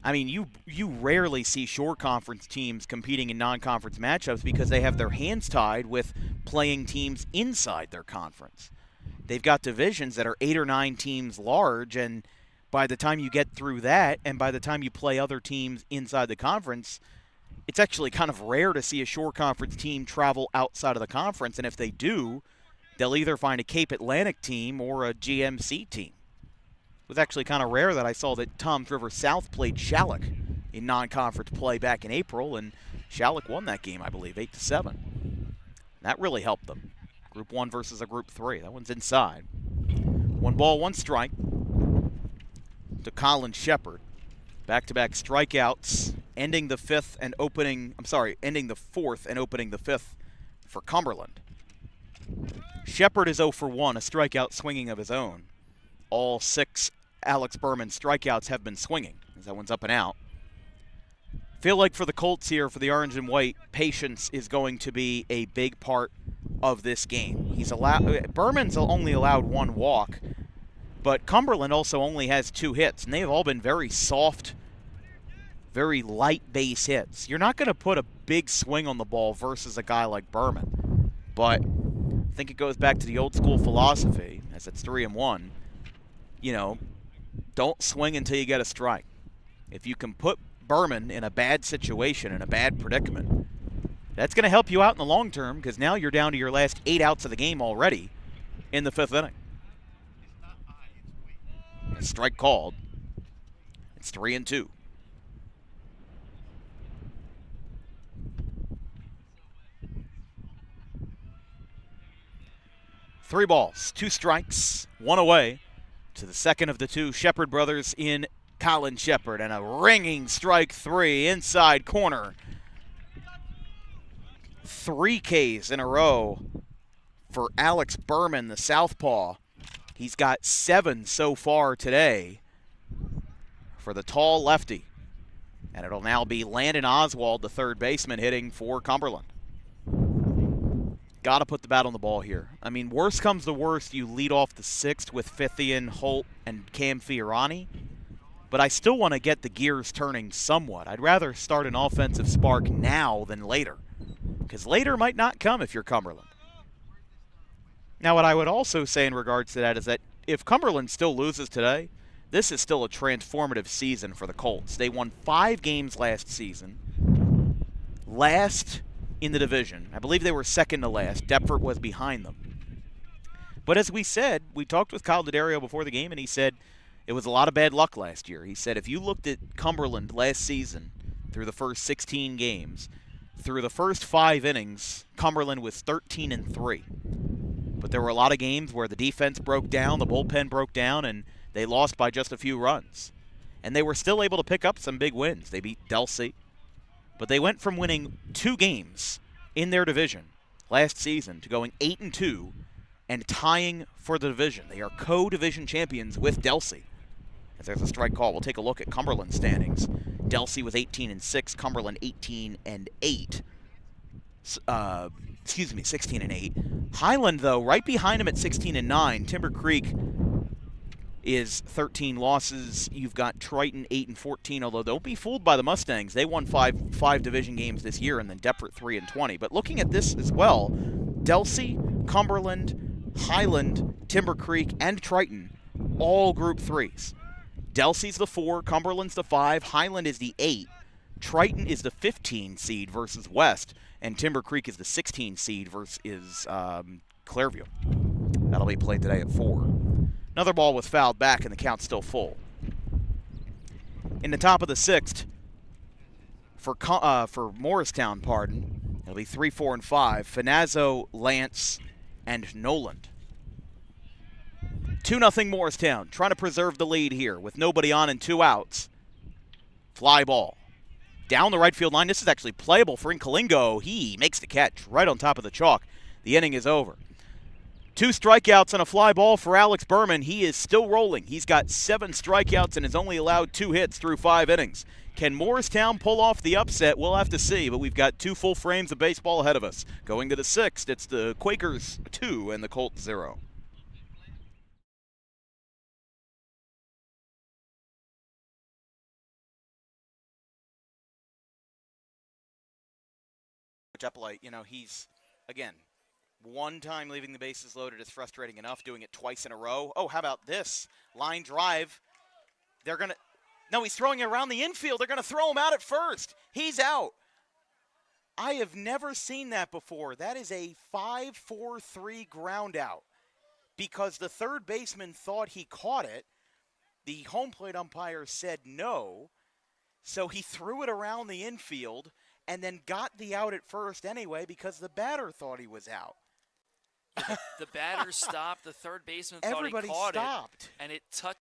I mean, you rarely see Shore Conference teams competing in non-conference matchups because they have their hands tied with playing teams inside their conference. They've got divisions that are 8 or 9 teams large, and by the time you get through that, and by the time you play other teams inside the conference, it's actually kind of rare to see a Shore Conference team travel outside of the conference, and if they do, they'll either find a Cape Atlantic team or a GMC team. It was actually kind of rare that I saw that Toms River South played Shalleck in non-conference play back in April, and Shalleck won that game, I believe, 8-7. That really helped them. Group 1 versus a Group 3. That one's inside. 1 ball, 1 strike to Colin Shepard. Back-to-back strikeouts, ending the fourth and opening the fifth for Cumberland. Shepard is 0 for 1, a strikeout swinging of his own. All 6 Alex Berman strikeouts have been swinging, as that one's up and out. Feel like for the Colts here, for the orange and white, patience is going to be a big part of this game. Berman's only allowed 1 walk, but Cumberland also only has 2 hits, and they have all been very soft, very light base hits. You're not going to put a big swing on the ball versus a guy like Berman, but I think it goes back to the old school philosophy, as it's 3-1, don't swing until you get a strike. If you can put Berman in a bad situation, in a bad predicament, that's going to help you out in the long term, because now you're down to your last 8 outs of the game already in the 5th inning. A strike called. It's 3-2. Three balls, 2 strikes, 1 away to the second of the 2 Shepard brothers in Colin Shepard, and a ringing strike 3 inside corner. 3 Ks in a row for Alex Berman, the southpaw. He's got 7 so far today for the tall lefty. And it'll now be Landon Oswald, the third baseman, hitting for Cumberland. Got to put the bat on the ball here. I mean, worst comes to worst, you lead off the 6th with Fithian, Holt, and Cam Fiorani. But I still want to get the gears turning somewhat. I'd rather start an offensive spark now than later, because later might not come if you're Cumberland. Now, what I would also say in regards to that is that if Cumberland still loses today, this is still a transformative season for the Colts. They won 5 games last season, last in the division. I believe they were second to last. Deptford was behind them. But as we said, we talked with Kyle D'Addario before the game, and he said it was a lot of bad luck last year. He said if you looked at Cumberland last season through the first 16 games, through the first 5 innings, Cumberland was 13-3. But there were a lot of games where the defense broke down, the bullpen broke down, and they lost by just a few runs. And they were still able to pick up some big wins. They beat Delsey. But they went from winning 2 games in their division last season to going 8-2 and tying for the division. They are co-division champions with Delsey. If there's a strike call, we'll take a look at Cumberland standings. Delsey was 18-6, Cumberland 18-8. 16-8. Highland, though, right behind him at 16-9. Timber Creek is 13 losses. You've got Triton 8-14, although don't be fooled by the Mustangs. They won five division games this year, and then Deptford 3-20. But looking at this as well, Delsey, Cumberland, Highland, Timber Creek, and Triton, all Group 3s. Delsey's the 4, Cumberland's the 5, Highland is the 8, Triton is the 15 seed versus West, and Timber Creek is the 16 seed versus Clairview. That'll be played today at 4. Another ball was fouled back, and the count's still full. In the top of the 6th, for Morristown, it'll be 3, 4, and 5. Finazzo, Lance, and Noland. 2-0 Morristown, trying to preserve the lead here with nobody on and 2 outs. Fly ball. Down the right field line. This is actually playable for Incolingo. He makes the catch right on top of the chalk. The inning is over. 2 strikeouts on a fly ball for Alex Berman. He is still rolling. He's got 7 strikeouts and has only allowed 2 hits through 5 innings. Can Morristown pull off the upset? We'll have to see, but we've got 2 full frames of baseball ahead of us. Going to the 6th, it's the Quakers 2 and the Colts 0. Epplite, he's, again, one time leaving the bases loaded is frustrating enough. Doing it twice in a row. Oh, how about this? Line drive. No, he's throwing it around the infield. They're going to throw him out at first. He's out. I have never seen that before. That is a 5-4-3 ground out because the third baseman thought he caught it. The home plate umpire said no, so he threw it around the infield and then got the out at first anyway because the batter thought he was out. The batter stopped. The third baseman thought Everybody he caught stopped. it, and it touched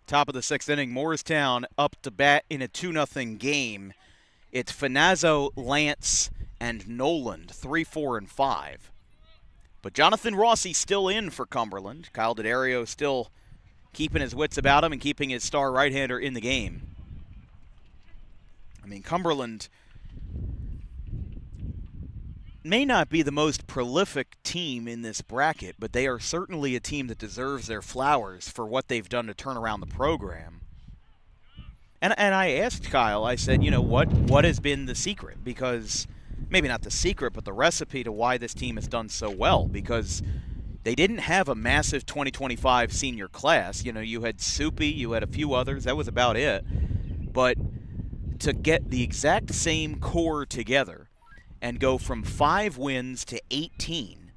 Top of the sixth inning, Moorestown up to bat in a 2-0 game. It's Finazzo, Lance, and Noland, 3, 4, and 5. But Jonathan Rossi still in for Cumberland. Kyle D'Addario still keeping his wits about him and keeping his star right-hander in the game. I mean, Cumberland may not be the most prolific team in this bracket, but they are certainly a team that deserves their flowers for what they've done to turn around the program. And I asked Kyle, I said, you know, what has been the secret? Because maybe not the secret, but the recipe to why this team has done so well, because they didn't have a massive 2025 senior class. You know, you had Soupy, you had a few others. That was about it. But to get the exact same core together and go from 5 wins to 18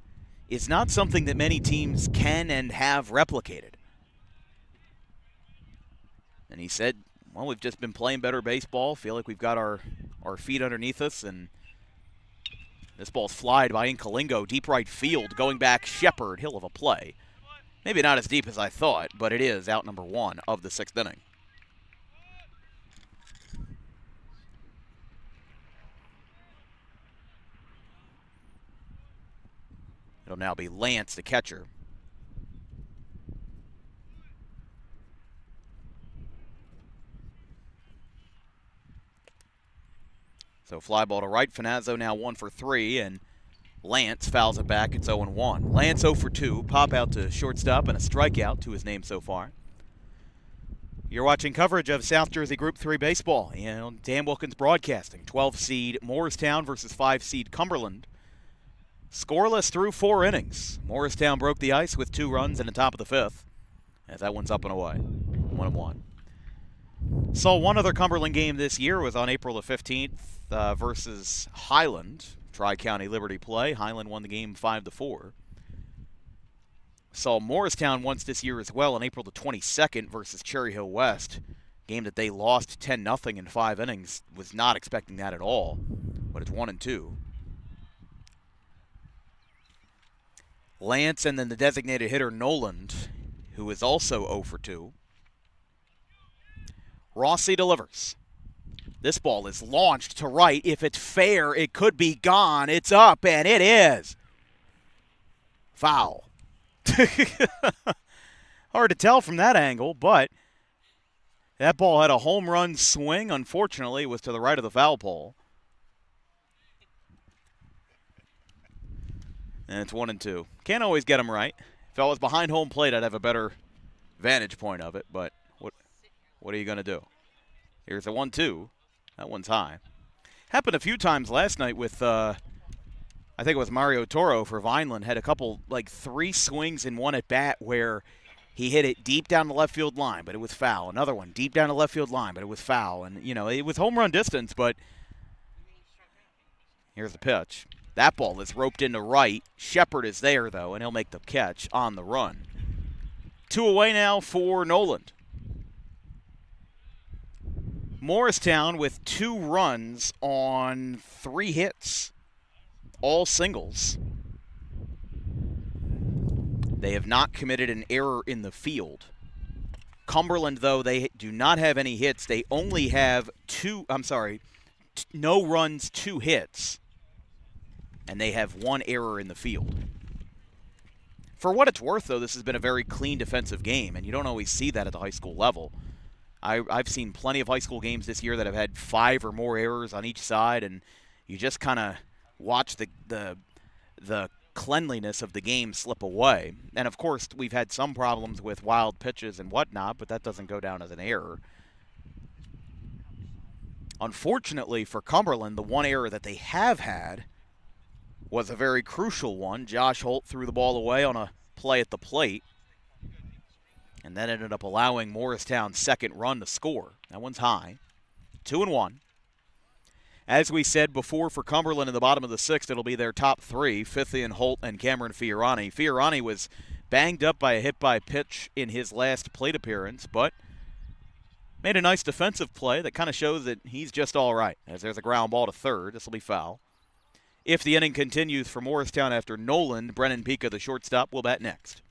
is not something that many teams can and have replicated. And he said, well, we've just been playing better baseball, feel like we've got our feet underneath us, and this ball's flied by Incalingo, deep right field, going back Shepard, hill of a play. Maybe not as deep as I thought, but it is out number 1 of the 6th inning. It'll now be Lance, the catcher. So fly ball to right. Finazzo now 1 for 3, and Lance fouls it back. It's 0-1. Lance 0 for 2. Pop out to shortstop and a strikeout to his name so far. You're watching coverage of South Jersey Group 3 baseball. And Dan Wilkins Broadcasting. 12 seed Moorestown versus 5 seed Cumberland. Scoreless through 4 innings. Moorestown broke the ice with 2 runs in the top of the 5th. As that one's up and away. 1-1. Saw one other Cumberland game this year. Was on April the 15th versus Highland. Tri-County Liberty play. Highland won the game 5-4. Saw Moorestown once this year as well on April the 22nd versus Cherry Hill West. Game that they lost 10-0 in 5 innings. Was not expecting that at all. But it's 1-2. Lance and then the designated hitter Noland, who is also 0 for 2. Rossi delivers. This ball is launched to right. If it's fair, it could be gone. It's up, and it is. Foul. Hard to tell from that angle, but that ball had a home run swing. Unfortunately, it was to the right of the foul pole. And it's 1-2. Can't always get them right. If I was behind home plate, I'd have a better vantage point of it, but what are you going to do? Here's a 1-2. That one's high. Happened a few times last night with, I think it was Mario Toro for Vineland. Had a couple, like 3 swings in one at bat where he hit it deep down the left field line, but it was foul. Another one deep down the left field line, but it was foul. And, you know, it was home run distance, but here's the pitch. That ball is roped into right. Shepard is there, though, and he'll make the catch on the run. 2 away now for Noland. Moorestown with 2 runs on 3 hits, all singles. They have not committed an error in the field. Cumberland, though, they do not have any hits. They only have no runs, 2 hits. And they have 1 error in the field. For what it's worth, though, this has been a very clean defensive game, and you don't always see that at the high school level. I've seen plenty of high school games this year that have had 5 or more errors on each side, and you just kind of watch the cleanliness of the game slip away. And, of course, we've had some problems with wild pitches and whatnot, but that doesn't go down as an error. Unfortunately for Cumberland, the one error that they have had was a very crucial one. Josh Holt threw the ball away on a play at the plate, and that ended up allowing Moorestown's second run to score. That one's high. 2-1. As we said before, for Cumberland in the bottom of the 6th, it'll be their top 3, Fithian, Holt, and Cameron Fiorani. Fiorani was banged up by a hit by pitch in his last plate appearance, but made a nice defensive play that kind of shows that he's just all right, as there's a ground ball to third. This will be foul. If the inning continues for Moorestown after Noland, Brennan Pica, the shortstop, will bat next.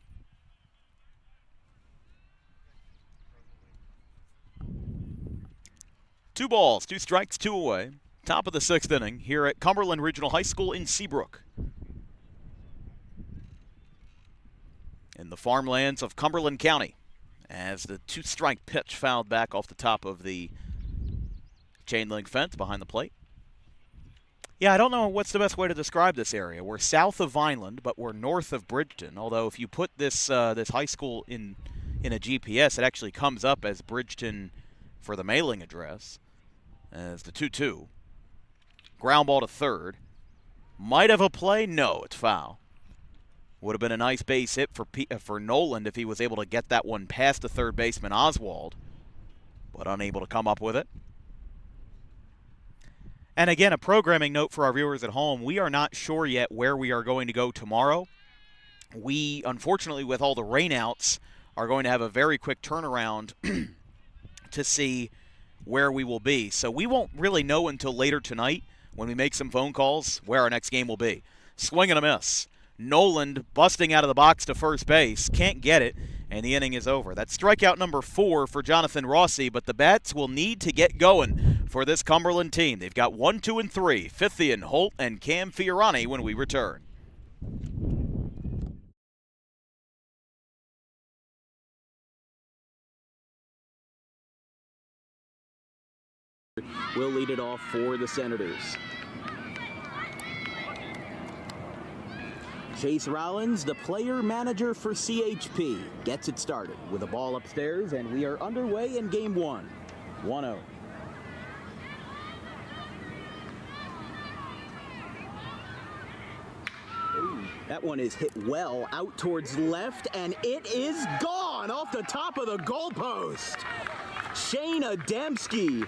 2 balls, 2 strikes, 2 away. Top of the 6th inning here at Cumberland Regional High School in Seabrook. In the farmlands of Cumberland County, as the 2-strike pitch fouled back off the top of the chain link fence behind the plate. Yeah, I don't know what's the best way to describe this area. We're south of Vineland, but we're north of Bridgeton. Although if you put this this high school in a GPS, it actually comes up as Bridgeton for the mailing address. As the 2-2. Ground ball to third. Might have a play? No, it's foul. Would have been a nice base hit for Noland if he was able to get that one past the third baseman Oswald, but unable to come up with it. And again, a programming note for our viewers at home. We are not sure yet where we are going to go tomorrow. We, unfortunately, with all the rainouts, are going to have a very quick turnaround to see where we will be. So we won't really know until later tonight when we make some phone calls where our next game will be. Swing and a miss. Noland busting out of the box to first base. Can't get it, and the inning is over. That's strikeout number 4 for Jonathan Rossi, but the bats will need to get going for this Cumberland team. They've got 1, 2, and 3. Fithian, Holt, and Cam Fiorani when we return. Will lead it off for the Senators. Chase Rollins, the player manager for CHP, gets it started with a ball upstairs, and we are underway in game 1. 1-0. That one is hit well out towards left, and it is gone off the top of the goalpost. Shane Adamski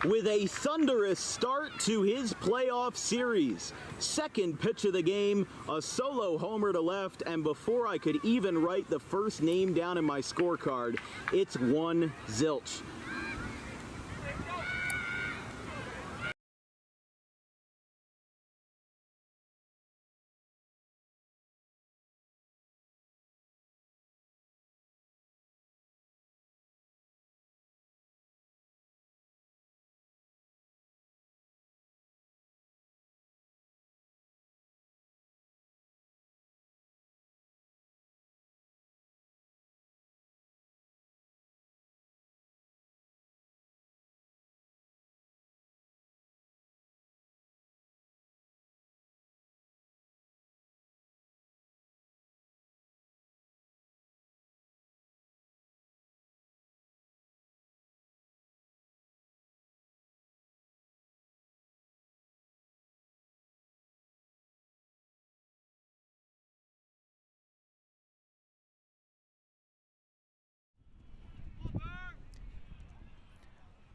with a thunderous start to his playoff series. Second pitch of the game, a solo homer to left, and before I could even write the first name down in my scorecard, it's 1 zilch.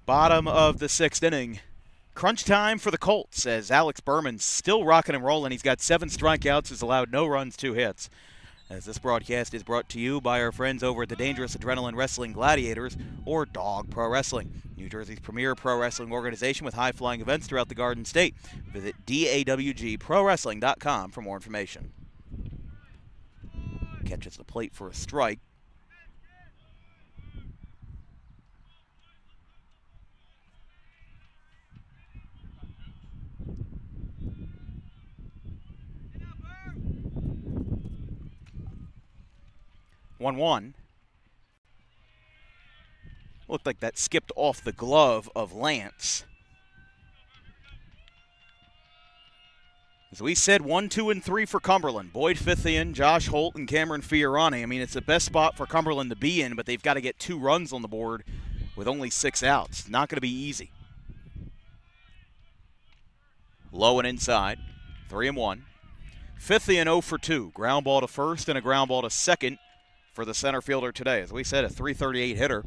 Bottom of the 6th inning. Crunch time for the Colts as Alex Berman's still rocking and rolling. He's got 7 strikeouts, has allowed no runs, 2 hits. As this broadcast is brought to you by our friends over at the Dangerous Adrenaline Wrestling Gladiators, or Dog Pro Wrestling, New Jersey's premier pro wrestling organization with high-flying events throughout the Garden State. Visit DAWGProWrestling.com for more information. Catches the plate for a strike. One. Looked like that skipped off the glove of Lance. As we said, 1, 2, and 3 for Cumberland. Boyd Fithian, Josh Holt, and Cameron Fiorani. I mean, it's the best spot for Cumberland to be in, but they've got to get 2 runs on the board with only 6 outs. Not going to be easy. Low and inside. 3-1. Fithian 0 for 2. Ground ball to first and a ground ball to second for the center fielder today. As we said, a .338 hitter.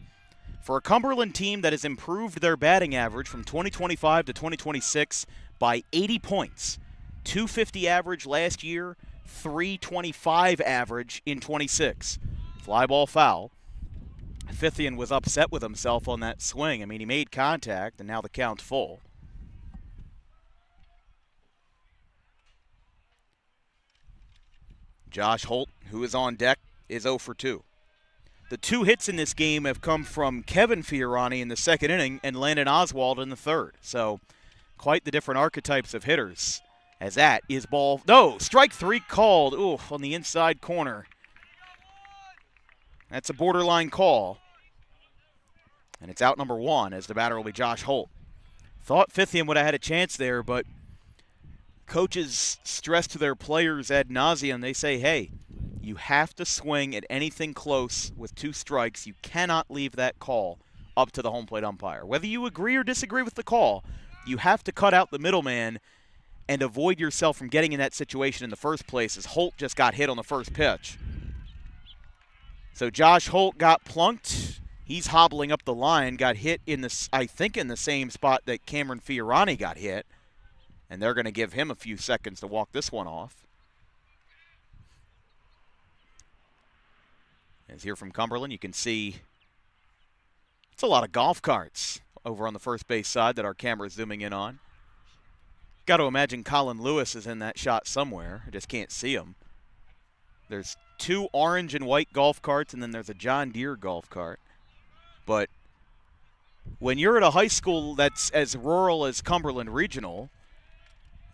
For a Cumberland team that has improved their batting average from 2025 to 2026 by 80 points. .250 average last year, .325 average in 26. Fly ball foul. Fithian was upset with himself on that swing. I mean, he made contact, and now the count's full. Josh Holt, who is on deck, is 0 for 2. The 2 hits in this game have come from Kevin Fiorani in the second inning and Landon Oswald in the third. So quite the different archetypes of hitters. As that is ball. No, strike 3 called. Ooh, on the inside corner. That's a borderline call. And it's out number 1 as the batter will be Josh Holt. Thought Fithian would have had a chance there, but coaches stress to their players ad nauseum. They say, hey, you have to swing at anything close with 2 strikes. You cannot leave that call up to the home plate umpire. Whether you agree or disagree with the call, you have to cut out the middleman and avoid yourself from getting in that situation in the first place, as Holt just got hit on the first pitch. So Josh Holt got plunked. He's hobbling up the line, got hit in the, I think, in the same spot that Cameron Fiorani got hit. And they're going to give him a few seconds to walk this one off. As here from Cumberland, you can see it's a lot of golf carts over on the first base side that our camera is zooming in on. Got to imagine Colin Lewis is in that shot somewhere. I just can't see him. There's 2 orange and white golf carts, and then there's a John Deere golf cart. But when you're at a high school that's as rural as Cumberland Regional,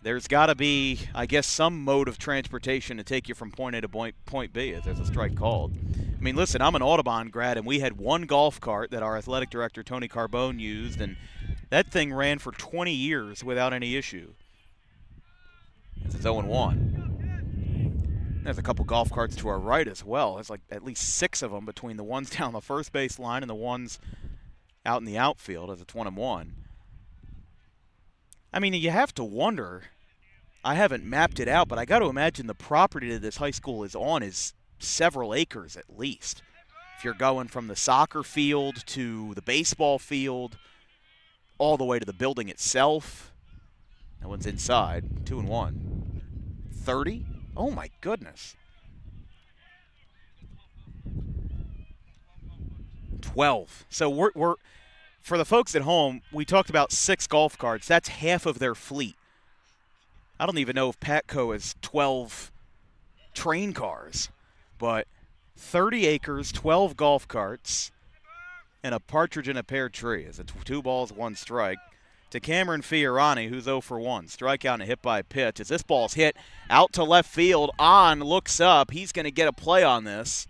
there's got to be, I guess, some mode of transportation to take you from point A to point B if there's a strike called. I mean, listen, I'm an Audubon grad, and we had 1 golf cart that our athletic director, Tony Carbone, used, and that thing ran for 20 years without any issue. It's 0-1. There's a couple golf carts to our right as well. There's like at least 6 of them between the ones down the first base line and the ones out in the outfield as it's 1-1. I mean, you have to wonder. I haven't mapped it out, but I got to imagine the property that this high school is on is several acres at least. If you're going from the soccer field to the baseball field, all the way to the building itself. That one's inside, 2-1. 30? Oh my goodness. 12. So we're for the folks at home, we talked about 6 golf carts. That's half of their fleet. I don't even know if Patco has 12 train cars, but 30 acres, 12 golf carts, and a partridge in a pear tree. It's 2 balls, 1 strike. To Cameron Fiorani, who's 0 for 1. Strikeout and a hit by pitch. As this ball's hit out to left field, on looks up. He's going to get a play on this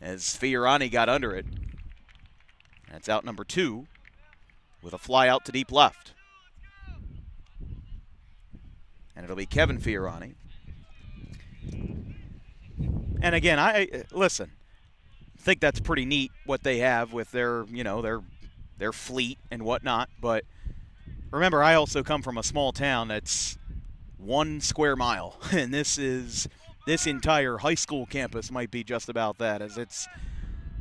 as Fiorani got under it. That's out number 2 with a fly out to deep left. And it'll be Kevin Fiorani. And again, I think that's pretty neat what they have with their, their fleet and whatnot. But remember, I also come from a small town that's 1 square mile, and this entire high school campus might be just about that, as it's,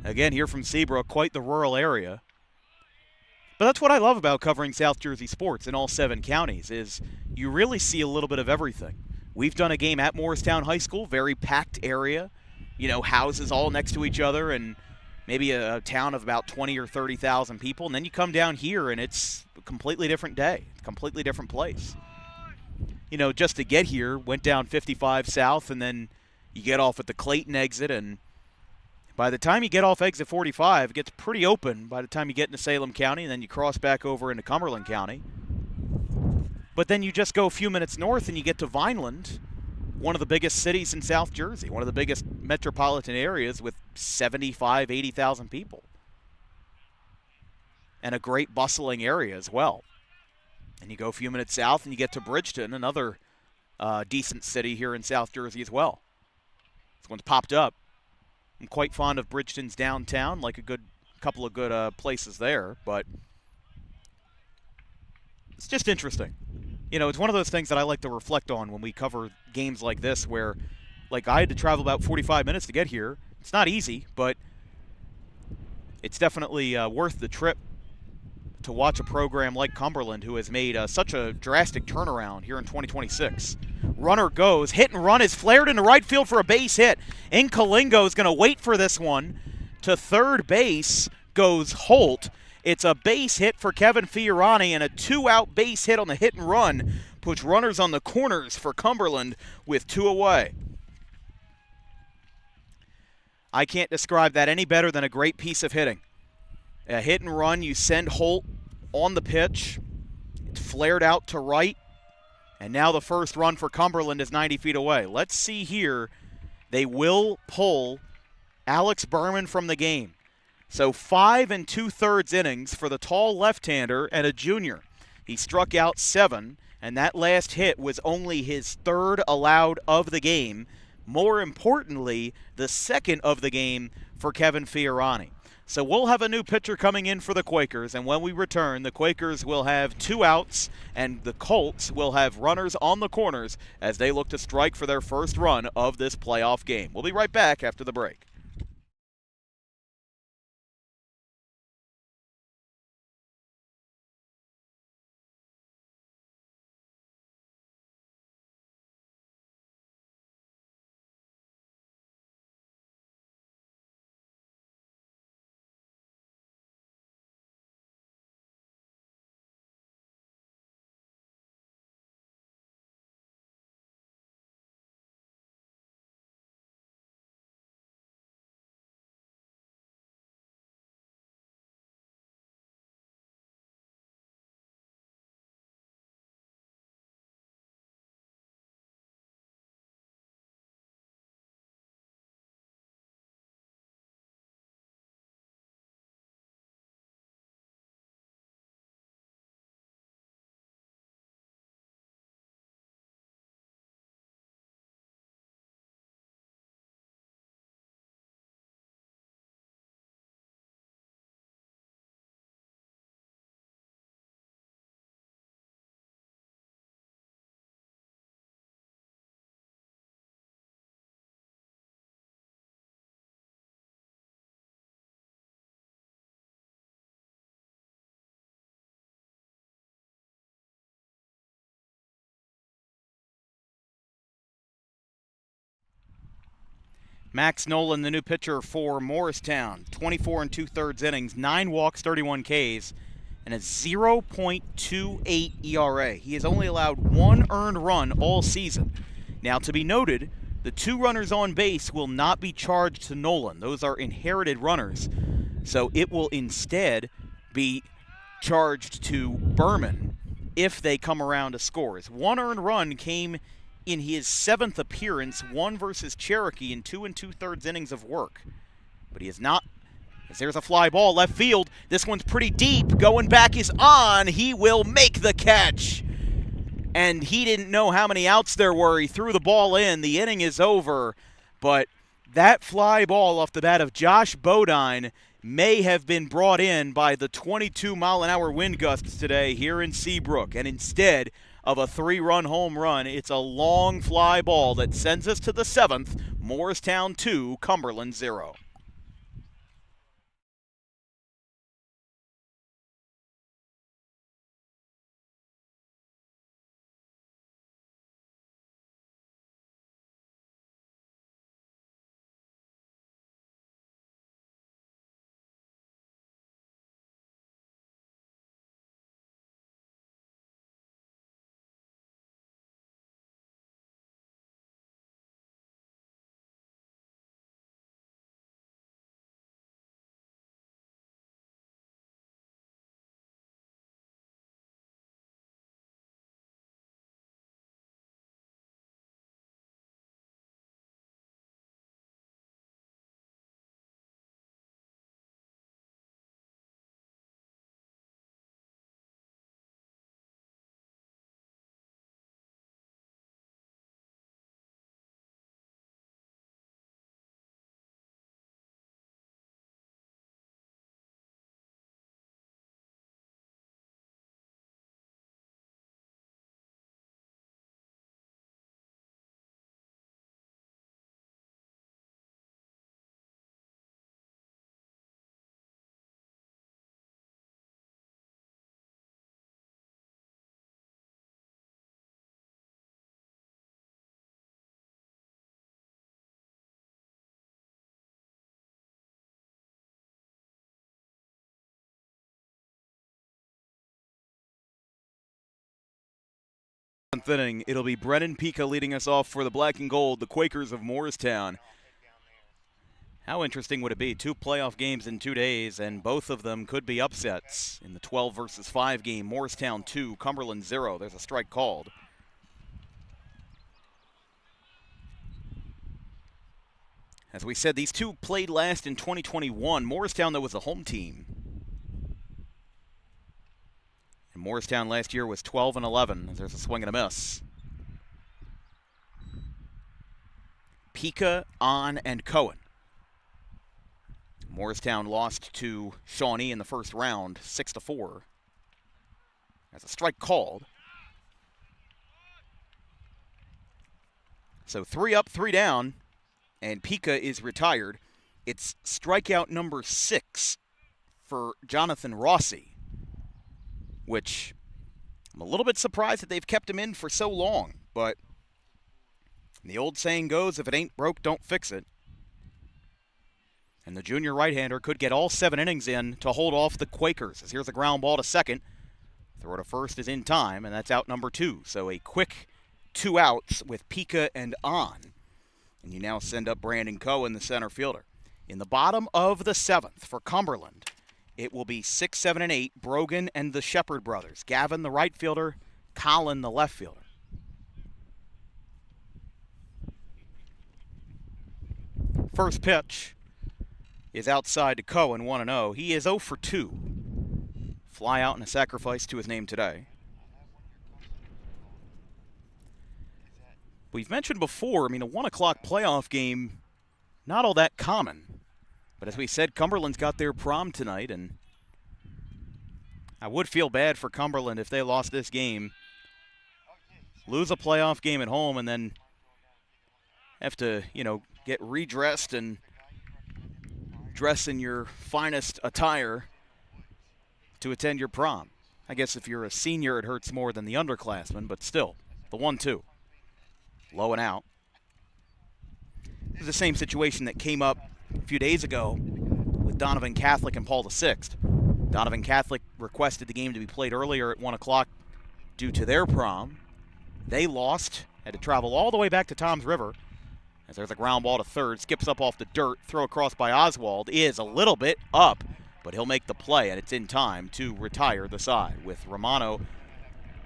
again, here from Seabrook, quite the rural area. But that's what I love about covering South Jersey sports in all 7 counties, is you really see a little bit of everything. We've done a game at Moorestown High School, very packed area, houses all next to each other, and maybe a town of about 20 or 30,000 people. And then you come down here, and it's a completely different day, completely different place. Just to get here, went down 55 South, and then you get off at the Clayton exit, and by the time you get off exit 45, it gets pretty open by the time you get into Salem County, and then you cross back over into Cumberland County. But then you just go a few minutes north, and you get to Vineland, one of the biggest cities in South Jersey, one of the biggest metropolitan areas with 75, 80,000 people. And a great bustling area as well. And you go a few minutes south, and you get to Bridgeton, another decent city here in South Jersey as well. This one's popped up. I'm quite fond of Bridgeton's downtown, like a couple of good places there, but it's just interesting. It's one of those things that I like to reflect on when we cover games like this, where, I had to travel about 45 minutes to get here. It's not easy, but it's definitely worth the trip to watch a program like Cumberland, who has made such a drastic turnaround here in 2026. Runner goes, hit and run is flared into right field for a base hit. Incalingo is going to wait for this one. To third base goes Holt. It's a base hit for Kevin Fiorani, and a 2-out base hit on the hit and run puts runners on the corners for Cumberland with 2 away. I can't describe that any better than a great piece of hitting. A hit and run, you send Holt on the pitch. It's flared out to right. And now the first run for Cumberland is 90 feet away. Let's see here. They will pull Alex Berman from the game. So 5 2/3 innings for the tall left-hander and a junior. He struck out 7, and that last hit was only his 3rd allowed of the game. More importantly, the 2nd of the game for Kevin Fiorani. So we'll have a new pitcher coming in for the Quakers, and when we return, the Quakers will have 2 outs, and the Colts will have runners on the corners as they look to strike for their first run of this playoff game. We'll be right back after the break. Max Nolan, the new pitcher for Moorestown, 24 2/3 innings, 9 walks, 31 Ks, and a 0.28 ERA. He has only allowed 1 earned run all season. Now, to be noted, the 2 runners on base will not be charged to Nolan. Those are inherited runners. So it will instead be charged to Berman if they come around to score. His 1 earned run came in his 7th appearance, 1 versus Cherokee in 2 2/3 innings of work. But he is not, as there's a fly ball left field. This one's pretty deep. Going back is on. He will make the catch. And he didn't know how many outs there were. He threw the ball in. The inning is over. But that fly ball off the bat of Josh Bodine may have been brought in by the 22-mile-an-hour wind gusts today here in Seabrook. And instead of a 3-run home run, it's a long fly ball that sends us to the 7th, Moorestown 2, Cumberland 0. Inning, it'll be Brennan Pika leading us off for the black and gold, the Quakers of Moorestown. How interesting would it be? 2 playoff games in 2 days, and both of them could be upsets. In the 12 versus 5 game, Moorestown 2, Cumberland 0. There's a strike called. As we said, these two played last in 2021. Moorestown, though, was the home team. And Moorestown last year was 12-11. There's a swing and a miss. Pika, On, and Cohen. Moorestown lost to Shawnee in the first round, 6-4. That's a strike called. So 3 up, 3 down, and Pika is retired. It's strikeout number 6 for Jonathan Rossi, which I'm a little bit surprised that they've kept him in for so long, but the old saying goes, if it ain't broke, don't fix it. And the junior right-hander could get all 7 innings in to hold off the Quakers. As here's a ground ball to second. Throw to first is in time, and that's out number 2. So a quick 2 outs with Pika and On. And you now send up Brandon Cohen, the center fielder. In the bottom of the 7th for Cumberland, it will be 6, 7, and 8, Brogan and the Shepherd brothers. Gavin, the right fielder, Colin, the left fielder. First pitch is outside to Cohen, 1-0. He is 0 for 2. Fly out and a sacrifice to his name today. We've mentioned before, a 1 o'clock playoff game, not all that common. But as we said, Cumberland's got their prom tonight, and I would feel bad for Cumberland if they lost this game, lose a playoff game at home, and then have to, get redressed and dress in your finest attire to attend your prom. I guess if you're a senior, it hurts more than the underclassmen, but still, the 1-2. Low and out. This is the same situation that came up a few days ago with Donovan Catholic and Paul VI. Donovan Catholic requested the game to be played earlier at 1 o'clock due to their prom. They lost, had to travel all the way back to Toms River. As there's a ground ball to third, skips up off the dirt, throw across by Oswald, is a little bit up, but he'll make the play, and it's in time to retire the side, with Romano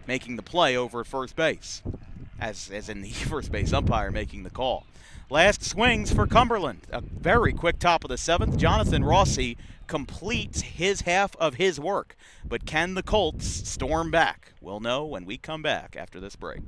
making the play over at first base, as in the first base umpire making the call. Last swings for Cumberland. A very quick top of the 7th. Jonathan Rossi completes his half of his work, but can the Colts storm back? We'll know when we come back after this break.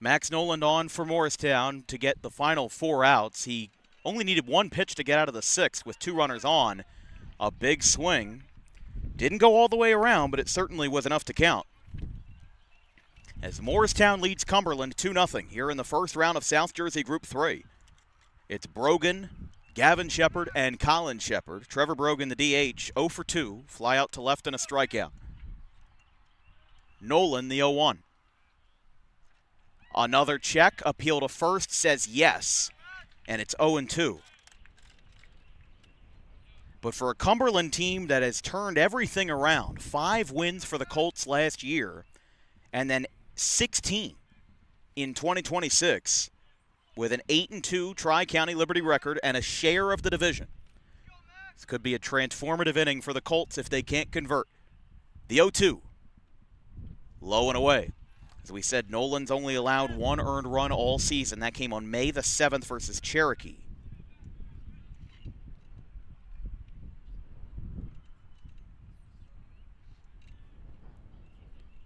Max Noland on for Moorestown to get the final 4 outs. He only needed 1 pitch to get out of the 6th with 2 runners on. A big swing. Didn't go all the way around, but it certainly was enough to count. As Moorestown leads Cumberland 2-0 here in the first round of South Jersey Group 3. It's Brogan, Gavin Shepard and Colin Shepard. Trevor Brogan, the DH, 0 for 2. Fly out to left and a strikeout. Nolan, the 0-1. Another check. Appeal to first says yes. And it's 0-2. But for a Cumberland team that has turned everything around, 5 wins for the Colts last year, and then 16 in 2026, with an 8-2 Tri-County Liberty record and a share of the division. This could be a transformative inning for the Colts if they can't convert. The 0-2, low and away. As we said, Nolan's only allowed 1 earned run all season. That came on May the 7th versus Cherokee.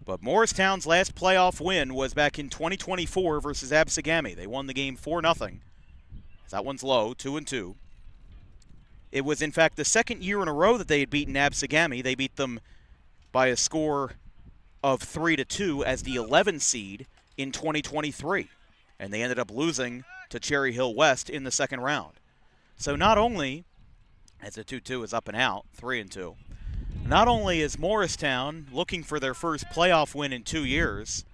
But Morristown's last playoff win was back in 2024 versus Absegami. They won the game 4-0. That one's low, 2-2. It was, in fact, the second year in a row that they had beaten Absegami. They beat them by a score of 3-2 as the 11 seed in 2023. And they ended up losing to Cherry Hill West in the second round. So not only, as the 2-2 is up and out, 3-2, not only is Morristown looking for their first playoff win in 2 years,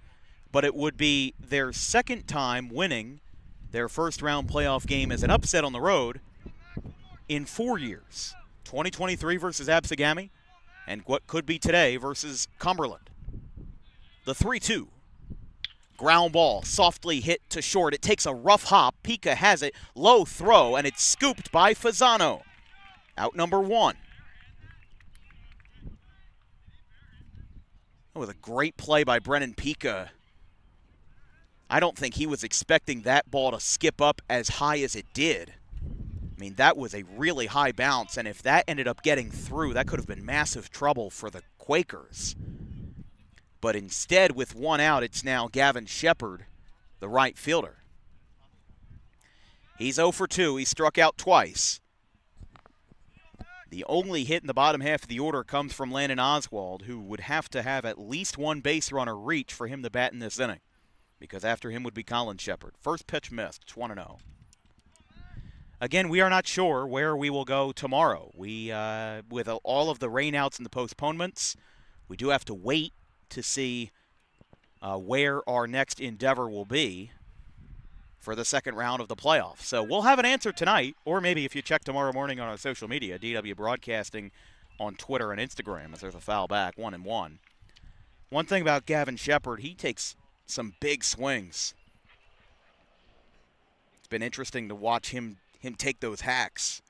but it would be their second time winning their first round playoff game as an upset on the road in 4 years. 2023 versus Absegami, and what could be today versus Cumberland. The 3-2. Ground ball, softly hit to short. It takes a rough hop. Pika has it. Low throw, and it's scooped by Fasano. Out number 1. That was a great play by Brennan Pika. I don't think he was expecting that ball to skip up as high as it did. I mean, that was a really high bounce, and if that ended up getting through, that could have been massive trouble for the Quakers. But instead, with 1 out, it's now Gavin Shepard, the right fielder. He's 0 for 2. He struck out twice. The only hit in the bottom half of the order comes from Landon Oswald, who would have to have at least 1 base runner reach for him to bat in this inning, because after him would be Colin Shepard. First pitch missed. It's 1-0. Again, we are not sure where we will go tomorrow. We, with all of the rainouts and the postponements, we do have to wait to see where our next endeavor will be for the second round of the playoffs. So we'll have an answer tonight, or maybe if you check tomorrow morning on our social media, DW Broadcasting on Twitter and Instagram, as there's a foul back, 1-1. One thing about Gavin Shepard, he takes some big swings. It's been interesting to watch him take those hacks.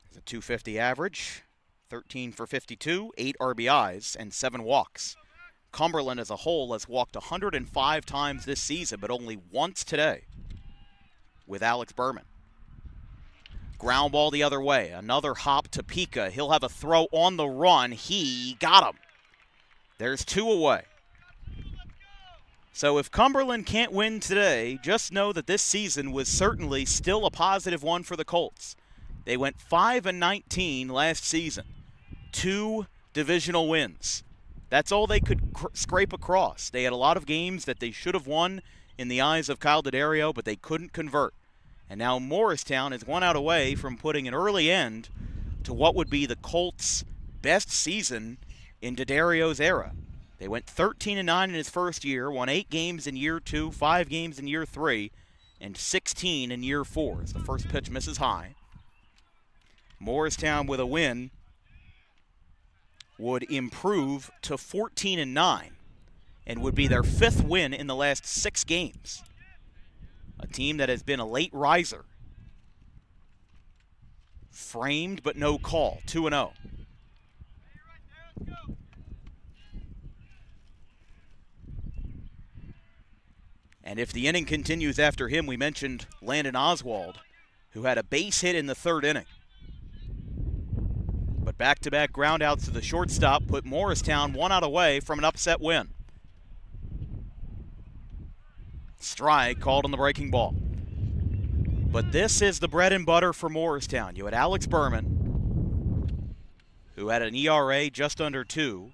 He's a .250 average, 13 for 52, 8 RBIs, and 7 walks. Cumberland as a whole has walked 105 times this season, but only once today with Alex Berman. Ground ball the other way. Another hop to Pika. He'll have a throw on the run. He got him. There's 2 away. So if Cumberland can't win today, just know that this season was certainly still a positive one for the Colts. They went 5-19 last season. 2 divisional wins. That's all they could scrape across. They had a lot of games that they should have won in the eyes of Kyle D'Addario, but they couldn't convert. And now Morristown is 1 out away from putting an early end to what would be the Colts' best season in D'Addario's era. They went 13-9 in his first year, won 8 games in year 2, 5 games in year 3, and 16 in year 4. As the first pitch misses high. Morristown with a win would improve to 14-9 and would be their 5th win in the last 6 games. A team that has been a late riser. Framed but no call, 2-0. And if the inning continues after him, we mentioned Landon Oswald, who had a base hit in the 3rd inning. But back-to-back groundouts to the shortstop put Morristown 1 out away from an upset win. Strike called on the breaking ball. But this is the bread and butter for Morristown. You had Alex Berman, who had an ERA just under 2,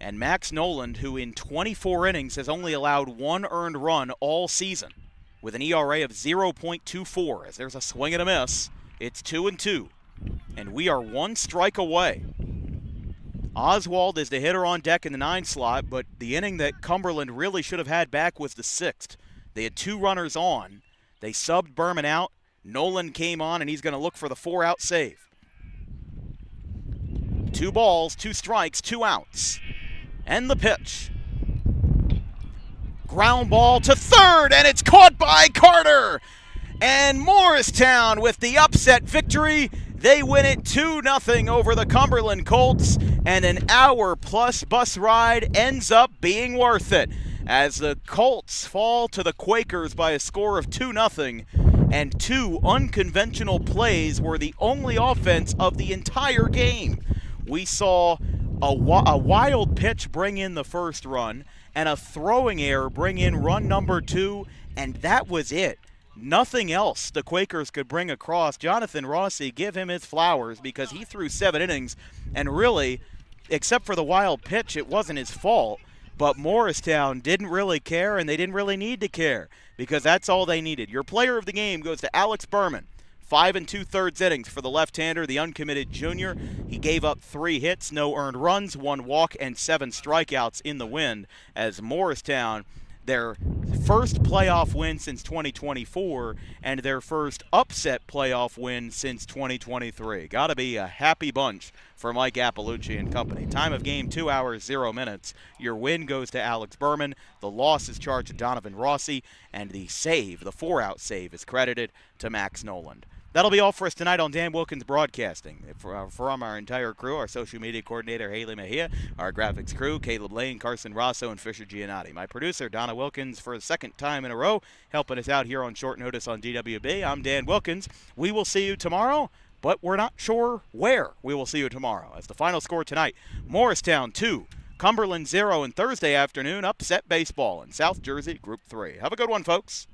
and Max Noland, who in 24 innings has only allowed 1 earned run all season with an ERA of 0.24. As there's a swing and a miss, it's 2-2, and we are one strike away. Oswald is the hitter on deck in the 9 slot, but the inning that Cumberland really should have had back was the 6th. They had 2 runners on. They subbed Berman out. Nolan came on, and he's going to look for the 4-out save. 2 balls, 2 strikes, 2 outs. And the pitch. Ground ball to third, and it's caught by Carter. And Moorestown with the upset victory. They win it 2-0 over the Cumberland Colts, and an hour-plus bus ride ends up being worth it as the Colts fall to the Quakers by a score of 2-0, and 2 unconventional plays were the only offense of the entire game. We saw a wild pitch bring in the first run, and a throwing error bring in run number 2, and that was it. Nothing else the Quakers could bring across. Jonathan Rossi, give him his flowers because he threw 7 innings, and really, except for the wild pitch, it wasn't his fault. But Moorestown didn't really care, and they didn't really need to care because that's all they needed. Your player of the game goes to Alex Berman. 5 2/3 innings for the left-hander, the uncommitted junior. He gave up 3 hits, no earned runs, 1 walk, and 7 strikeouts in the win as Moorestown, their first playoff win since 2024 and their first upset playoff win since 2023. Got to be a happy bunch for Mike Appalucci and company. Time of game, 2 hours, 0 minutes. Your win goes to Alex Berman. The loss is charged to Donovan Rossi, and the save, the 4-out save, is credited to Max Noland. That'll be all for us tonight on Dan Wilkins Broadcasting. From our entire crew, our social media coordinator, Haley Mejia, our graphics crew, Caleb Lane, Carson Rosso, and Fisher Giannotti. My producer, Donna Wilkins, for the 2nd time in a row, helping us out here on short notice on DWB. I'm Dan Wilkins. We will see you tomorrow, but we're not sure where we will see you tomorrow. As the final score tonight, Moorestown 2, Cumberland 0, and Thursday afternoon, upset baseball in South Jersey, Group 3. Have a good one, folks.